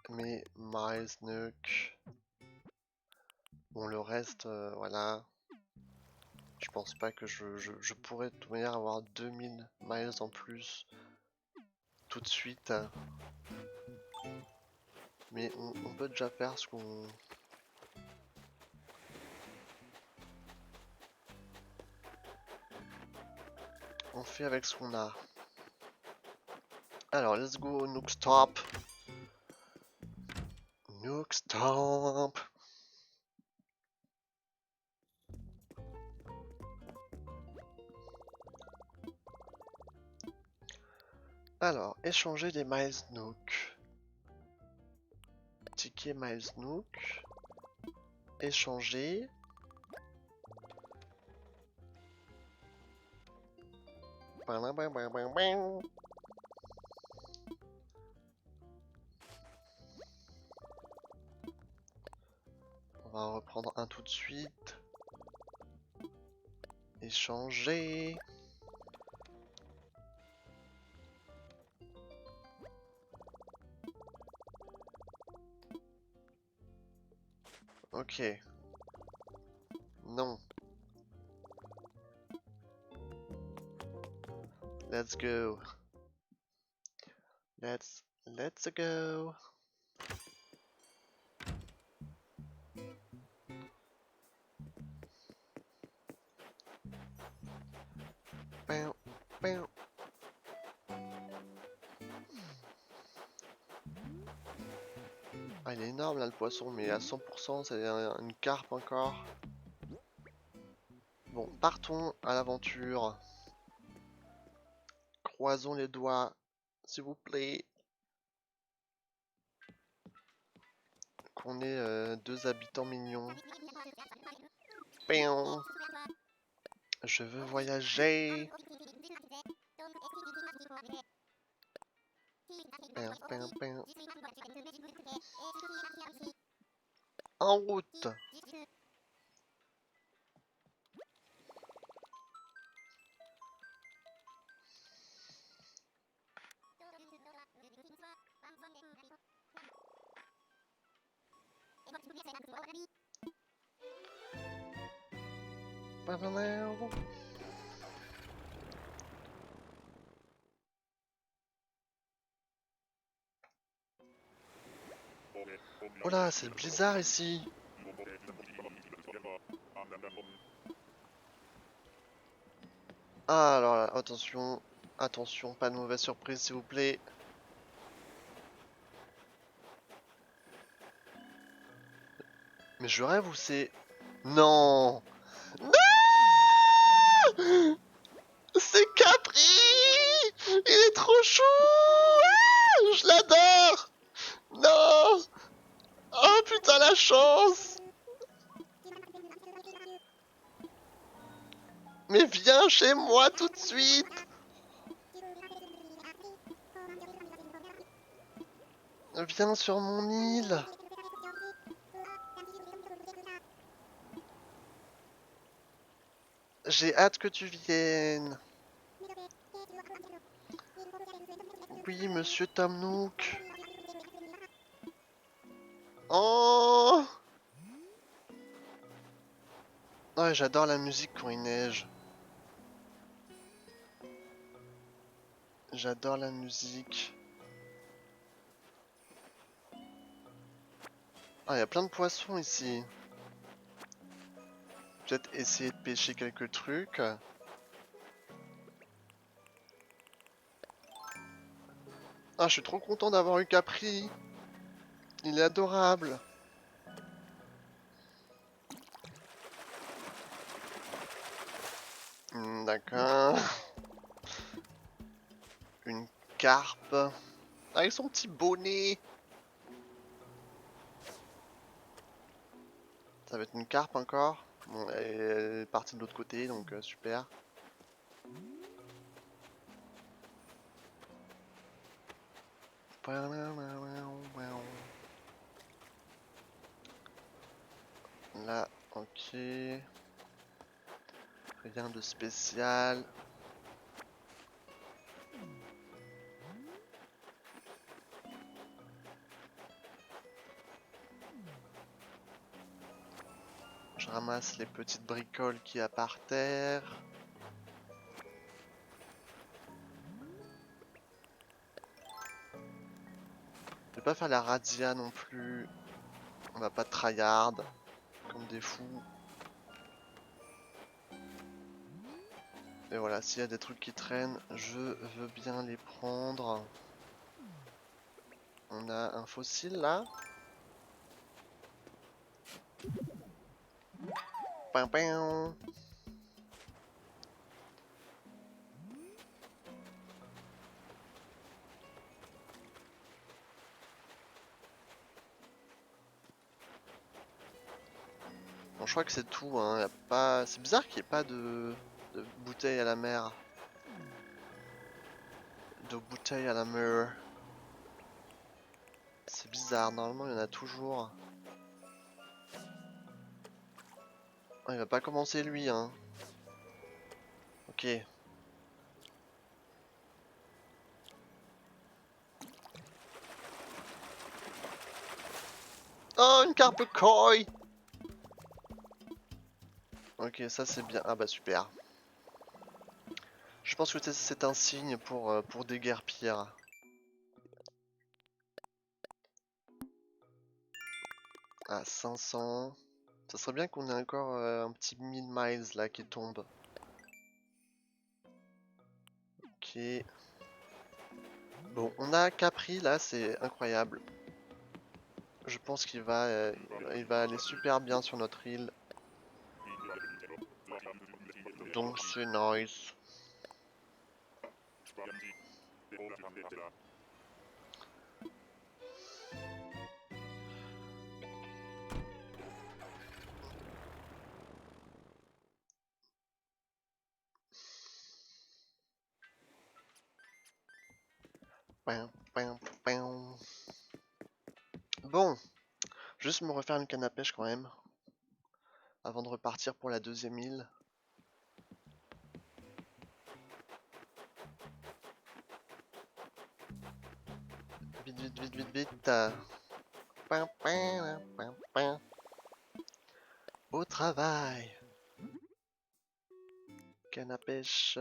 mes miles Nook. Bon, le reste, voilà. Je pense pas que je pourrais de toute manière avoir 2000 miles en plus tout de suite. Mais on peut déjà faire ce qu'on fait avec ce qu'on a. Alors, let's go, Nook Stop. Nook Stop. Alors, échanger des miles Nook. Ticket miles Nook. Échanger. On va en reprendre un tout de suite. Échanger. Ok. Non. Let's go. Let's go. Bam, bam. Ah, il est énorme là le poisson, mais à 100% c'est une carpe encore. Bon, partons à l'aventure. Croisons les doigts, s'il vous plaît. Qu'on ait deux habitants mignons. Bam. Je veux voyager. Bam, bam, bam. En route. Oh là, c'est le blizzard ici. Ah, alors là, attention, attention, pas de mauvaise surprise s'il vous plaît. Mais je rêve ou c'est... Non! Non! C'est Capri! Il est trop chou! Ah, je l'adore! Non! Oh putain la chance! Mais viens chez moi tout de suite! Viens sur mon île! J'ai hâte que tu viennes! Oui, monsieur Tom Nook! Oh! Ouais, j'adore la musique quand il neige. J'adore la musique. Ah, il y a plein de poissons ici. peut-être essayer de pêcher quelques trucs. Ah, je suis trop content d'avoir eu Capri. Il est adorable. D'accord. Une carpe. Avec son petit bonnet. Ça va être une carpe encore. Bon, elle est partie de l'autre côté, donc super. Là, ok. Rien de spécial. Je ramasse les petites bricoles qu'il y a par terre. Je vais pas faire la radia non plus. On va pas tryhard comme des fous. Et voilà, s'il y a des trucs qui traînent, je veux bien les prendre. On a un fossile là. Pam, pam. Bon, je crois que c'est tout, hein. Y a pas... C'est bizarre qu'il n'y ait pas de bouteilles à la mer. De bouteilles à la mer. C'est bizarre, normalement il y en a toujours. Oh, il va pas commencer lui, hein. Ok. Oh, une carpe koi! Ok, ça c'est bien. Ah bah super. Je pense que c'est un signe pour déguerpir. À 500. Ça serait bien qu'on ait encore un petit 1000 miles là qui tombe. Ok. Bon, on a Capri là, c'est incroyable. Je pense il va aller super bien sur notre île. Donc c'est nice. Pam, pam, pam. Bon, juste me refaire une canne à pêche quand même. Avant de repartir pour la deuxième île. Vite, vite, vite, vite, vite. Pam, pam, pam, pam. Au travail. Canne à pêche.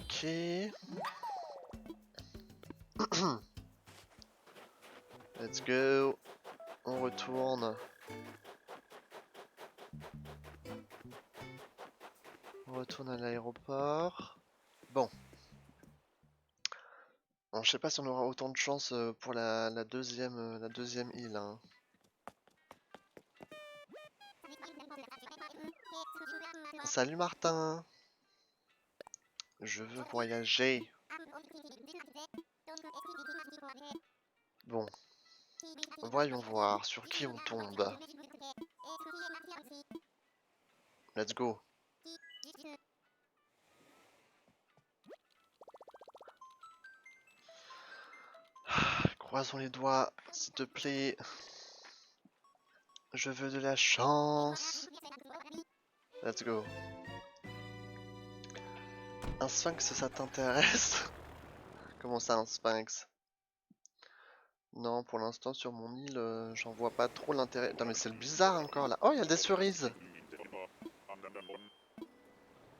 Ok. Let's go. On retourne. On retourne à l'aéroport. Bon. Bon, je sais pas si on aura autant de chance pour la deuxième île, hein. Salut Martin. Je veux voyager. Bon. Voyons voir sur qui on tombe. Let's go. Croisons les doigts, s'il te plaît. Je veux de la chance. Let's go. Un sphinx, ça t'intéresse? Comment ça, un sphinx? Non, pour l'instant, sur mon île, j'en vois pas trop l'intérêt. Non, mais c'est le bizarre encore là. Oh, il y a des cerises!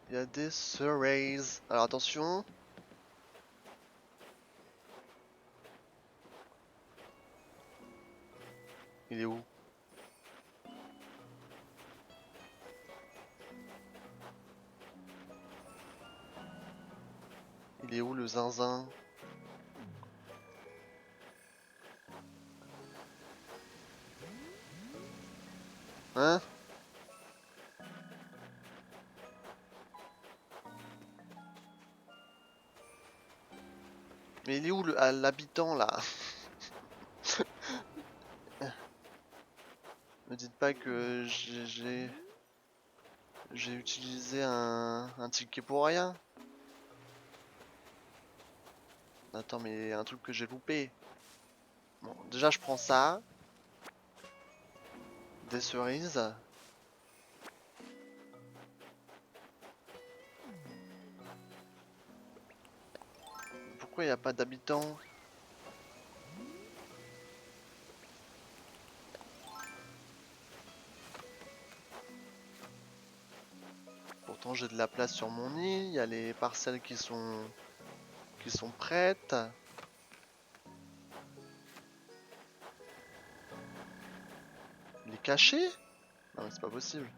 Il y a des cerises. Alors attention. Il est où? Il est où le zinzin? Hein? Mais il est où l'habitant là? Me dites pas que j'ai utilisé un ticket pour rien. Attends, mais un truc que j'ai loupé. Bon, déjà je prends ça. Des cerises. Pourquoi il n'y a pas d'habitants? Pourtant j'ai de la place sur mon île. Il y a les parcelles qui sont prêtes. Il est caché? Non mais c'est pas possible.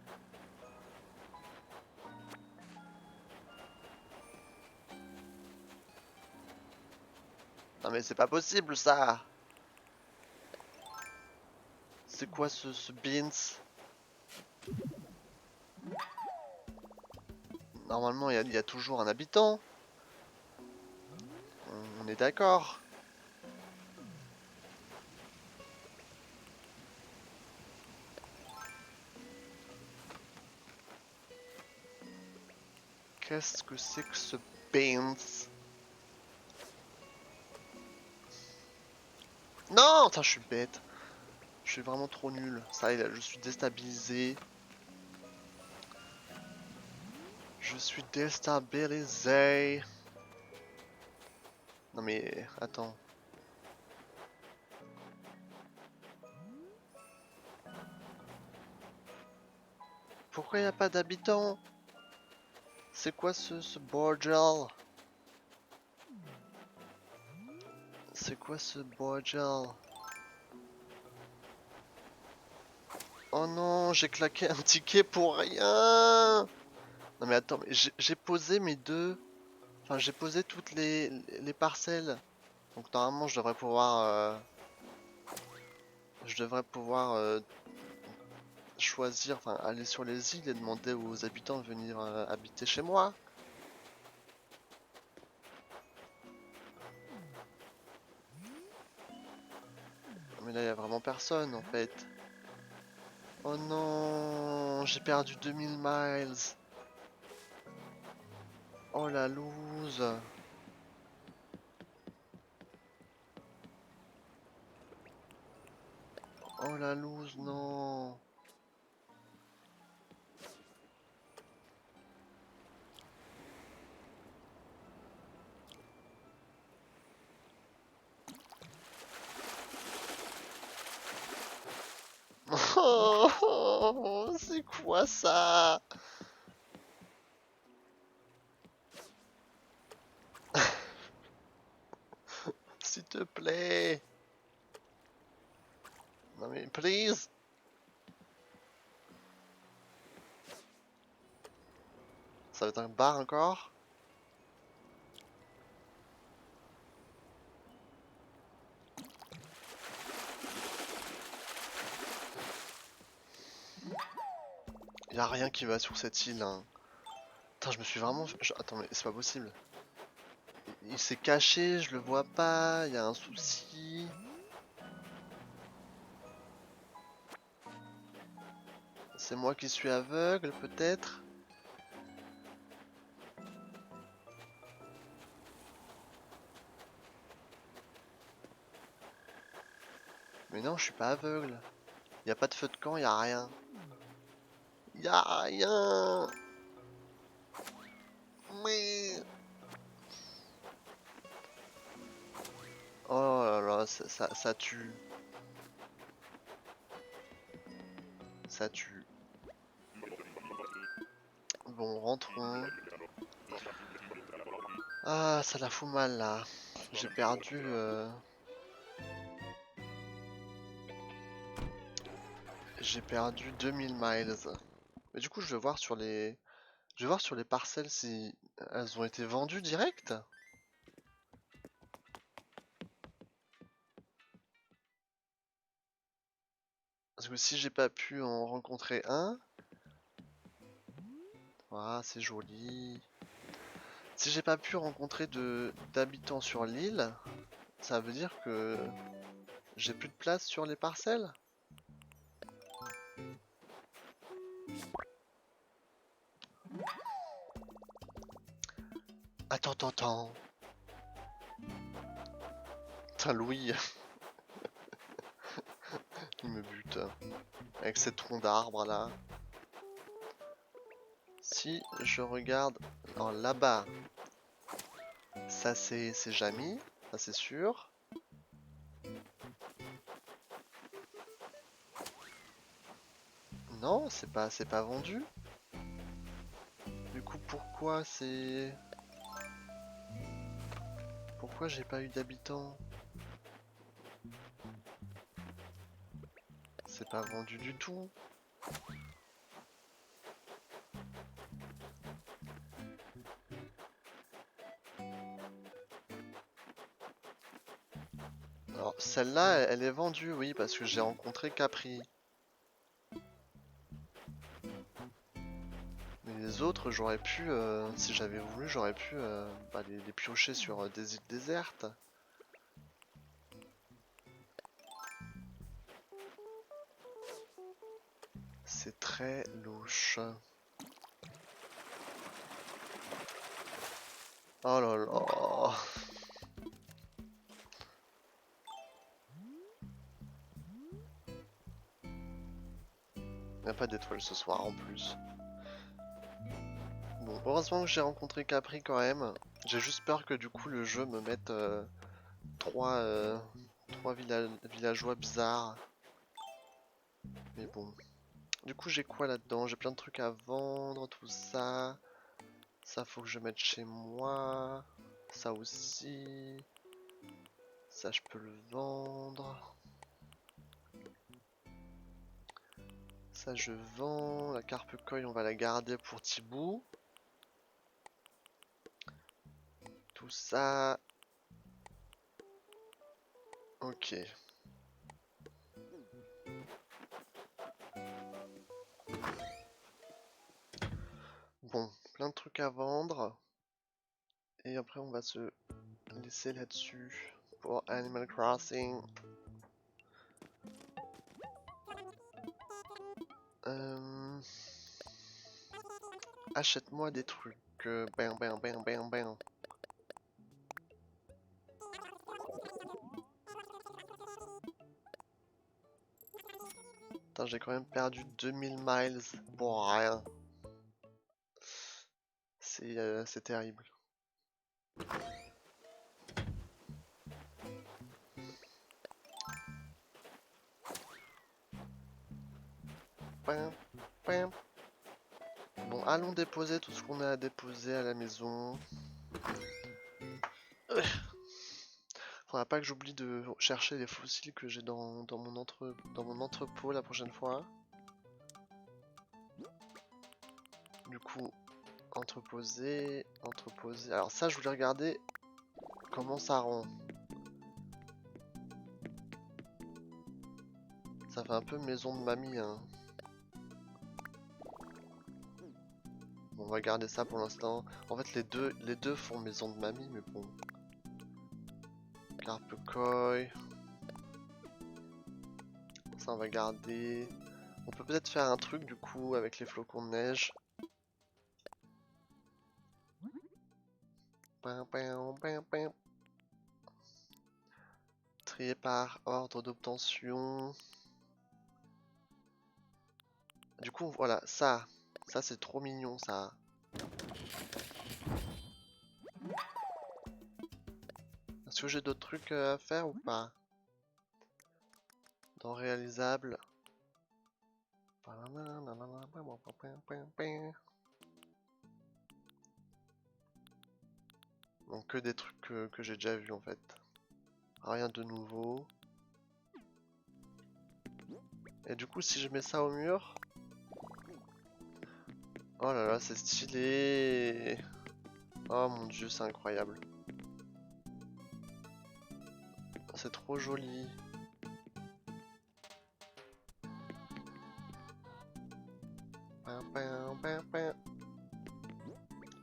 Non mais c'est pas possible ça. C'est quoi ce beans? Normalement il y a toujours un habitant. On est d'accord. Qu'est-ce que c'est que ce beans? Non, putain, je suis bête. Je suis vraiment trop nul. Ça y est, là, je suis déstabilisé. Je suis déstabilisé. Non mais, attends. Pourquoi il n'y a pas d'habitants? C'est quoi ce bordel? C'est quoi ce bordel? Oh non, j'ai claqué un ticket pour rien. Non mais attends, mais j'ai posé mes deux... Enfin, j'ai posé toutes les parcelles. Donc normalement, je devrais pouvoir choisir, enfin, aller sur les îles et demander aux habitants de venir habiter chez moi. Mais là, il y a vraiment personne en fait. Oh non, j'ai perdu 2000 miles. Oh la loose. Oh la loose, non. Oh, c'est quoi ça? S'il te plaît. Non mais please. Ça va être un bar encore? Y a rien qui va sur cette île, hein. Putain, je me suis vraiment... Attends, mais c'est pas possible. Il s'est caché, je le vois pas, y a un souci. C'est moi qui suis aveugle, peut-être? Mais non, je suis pas aveugle. Y a pas de feu de camp, y a rien. Y a rien. Mais... Oh là là, ça tue. Ça tue. Bon, rentrons. Ah, ça la fout mal là. J'ai perdu... J'ai perdu 2000 miles. Mais du coup, je vais voir sur les... Je vais voir sur les parcelles si elles ont été vendues direct. Parce que si j'ai pas pu en rencontrer un... Ah, c'est joli. Si j'ai pas pu rencontrer d'habitants sur l'île, ça veut dire que j'ai plus de place sur les parcelles. Attends. Putain, Louis, il me bute. Avec ces troncs d'arbres là. Si je regarde là-bas, ça c'est Jamie, ça c'est sûr. Non, c'est pas vendu. Du coup, pourquoi j'ai pas eu d'habitants? C'est pas vendu du tout. Alors, celle-là, elle est vendue, oui, parce que j'ai rencontré Capri. Mais les autres, j'aurais pu, si j'avais voulu, j'aurais pu bah, les piocher sur des îles désertes. C'est très louche. Oh là là. Il n'y a pas d'étoiles ce soir en plus. Bon, heureusement que j'ai rencontré Capri quand même. J'ai juste peur que du coup le jeu me mette trois, villageois bizarres. Mais bon. Du coup j'ai quoi là-dedans? J'ai plein de trucs à vendre, tout ça. Ça faut que je mette chez moi. Ça aussi. Ça je peux le vendre. Ça je vends. La carpe koi on va la garder pour Thibaut. Tout ça. Ok. Bon, plein de trucs à vendre. Et après on va se laisser là-dessus pour Animal Crossing. Achète-moi des trucs. Ben. Putain, j'ai quand même perdu 2000 miles pour rien. C'est terrible. Bon, allons déposer tout ce qu'on a à déposer à la maison. Faudra pas que j'oublie de chercher les fossiles que j'ai dans mon entrepôt la prochaine fois. Du coup, entreposer. Alors ça, je voulais regarder comment ça rend. Ça fait un peu maison de mamie, hein. Bon, on va garder ça pour l'instant. En fait, les deux font maison de mamie, mais bon. Carpe koi. Ça, on va garder. On peut peut-être faire un truc du coup avec les flocons de neige. Trier par ordre d'obtention. Du coup, voilà, ça c'est trop mignon, ça. Est-ce que j'ai d'autres trucs à faire ou pas? Dans réalisable. Donc que des trucs que j'ai déjà vus en fait. Rien de nouveau. Et du coup si je mets ça au mur... Oh là là, c'est stylé. Oh mon dieu, c'est incroyable. C'est trop joli.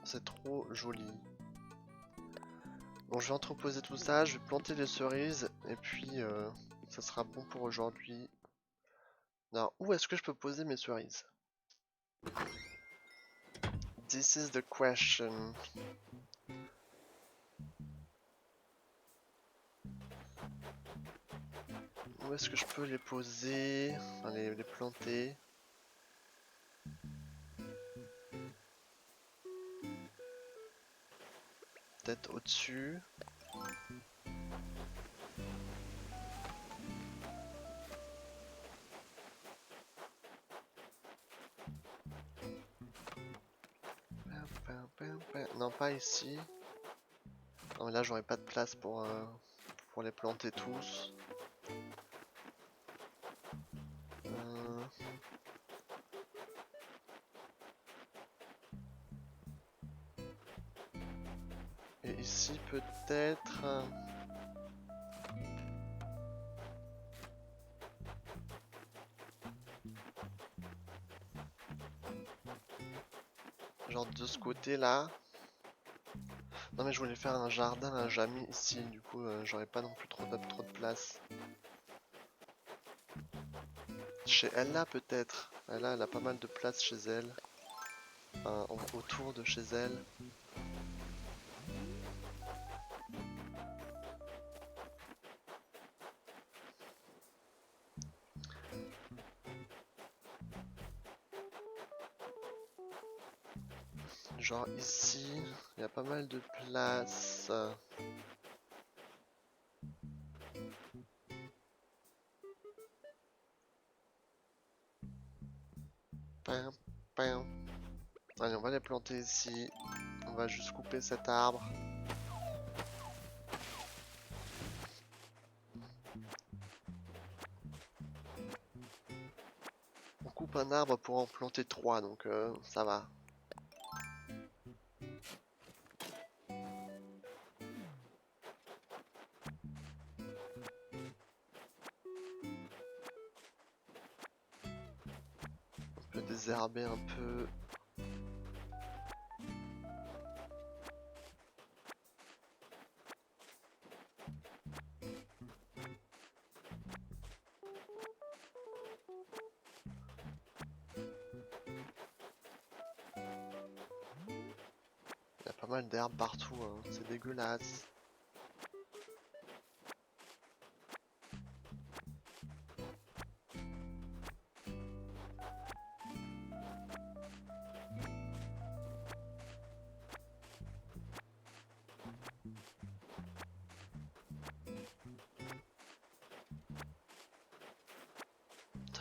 C'est trop joli. Bon, je vais entreposer tout ça, je vais planter les cerises et puis ça sera bon pour aujourd'hui. Alors, où est-ce que je peux poser mes cerises? This is the question. Où est-ce que je peux les poser? Enfin, les planter? Peut-être au-dessus. Non, pas ici. Non, là, j'aurais pas de place pour les planter tous. Et ici, peut-être... genre de ce côté-là. Non mais je voulais faire un jardin à Jamie ici, du coup j'aurais pas non plus trop de place. Chez Ella peut-être. Elle a pas mal de place chez elle. Enfin, autour de chez elle. Genre ici, il y a pas mal de place. Pam, pam. Allez, on va les planter ici. On va juste couper cet arbre. On coupe un arbre pour en planter 3, donc ça va. On peut désherber un peu. Il y a pas mal d'herbes partout, hein. C'est dégueulasse.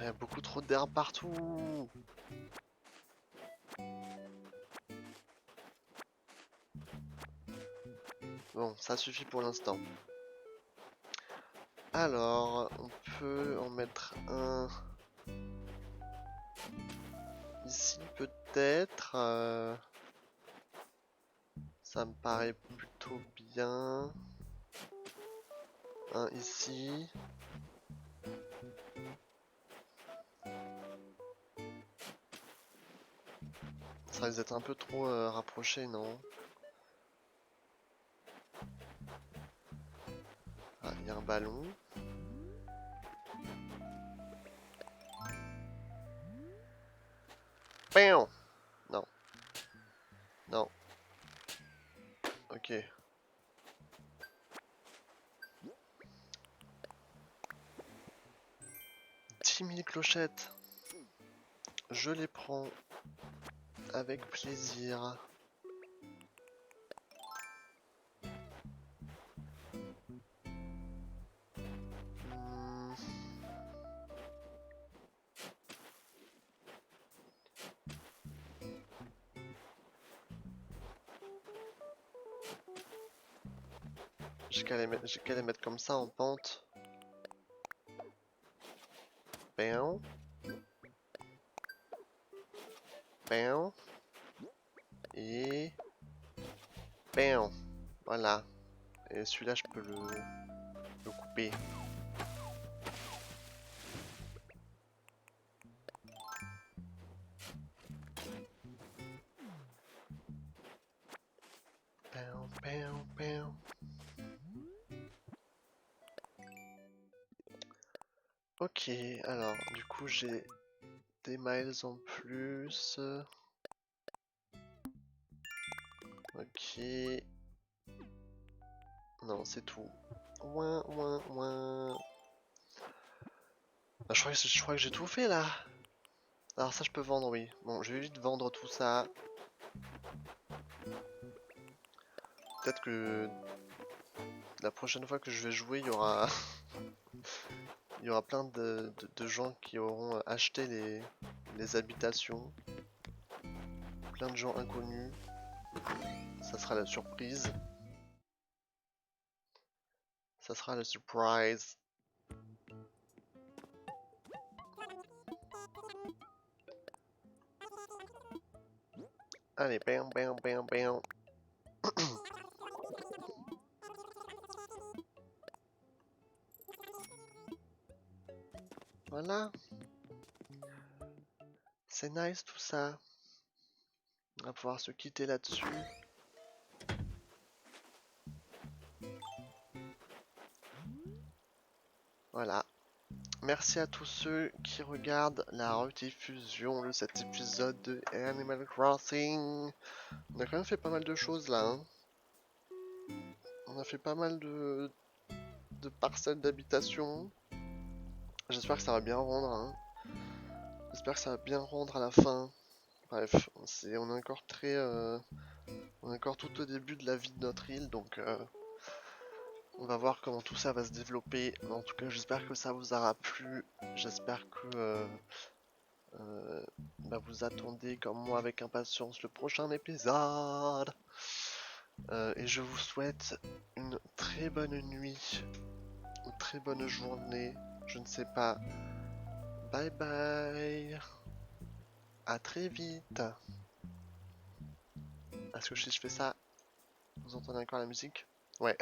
Il y a beaucoup trop d'herbes partout. Bon, ça suffit pour l'instant. Alors, on peut en mettre un ici peut-être. Ça me paraît plutôt bien. Un ici. Ça risque d'être un peu trop rapproché, non? Ah, il y a un ballon. Bam! Non. Non. Ok. 10 000 clochettes. Je les prends avec plaisir. J'ai qu'à les mettre comme ça en pente. Bam. Bam. Et... Bam. Voilà. Et celui-là, je peux le couper. Bam, bam, bam. Ok, alors, du coup, j'ai des miles en plus. Ok. Non, c'est tout. Ouin, ouin, ouin. Ah, je crois que j'ai tout fait là. Alors ça je peux vendre, oui. Bon, je vais vite vendre tout ça. Peut-être que la prochaine fois que je vais jouer, il y aura, il y aura plein de gens qui auront acheté les habitations. Plein de gens inconnus. Ça sera la surprise. Ça sera la surprise. Allez, bam, bam, bam, bam. Voilà. C'est nice tout ça. On va pouvoir se quitter là-dessus. Voilà. Merci à tous ceux qui regardent la rediffusion de cet épisode de Animal Crossing. On a quand même fait pas mal de choses là, hein. On a fait pas mal de parcelles d'habitation. J'espère que ça va bien rendre, hein. J'espère que ça va bien rendre à la fin. Bref, on est encore on est encore tout au début de la vie de notre île, donc on va voir comment tout ça va se développer. Mais en tout cas, j'espère que ça vous aura plu. J'espère que bah, vous attendez comme moi avec impatience le prochain épisode. Et je vous souhaite une très bonne nuit, une très bonne journée, je ne sais pas. Bye bye. À très vite. Est-ce que si je fais ça, vous entendez encore la musique? Ouais.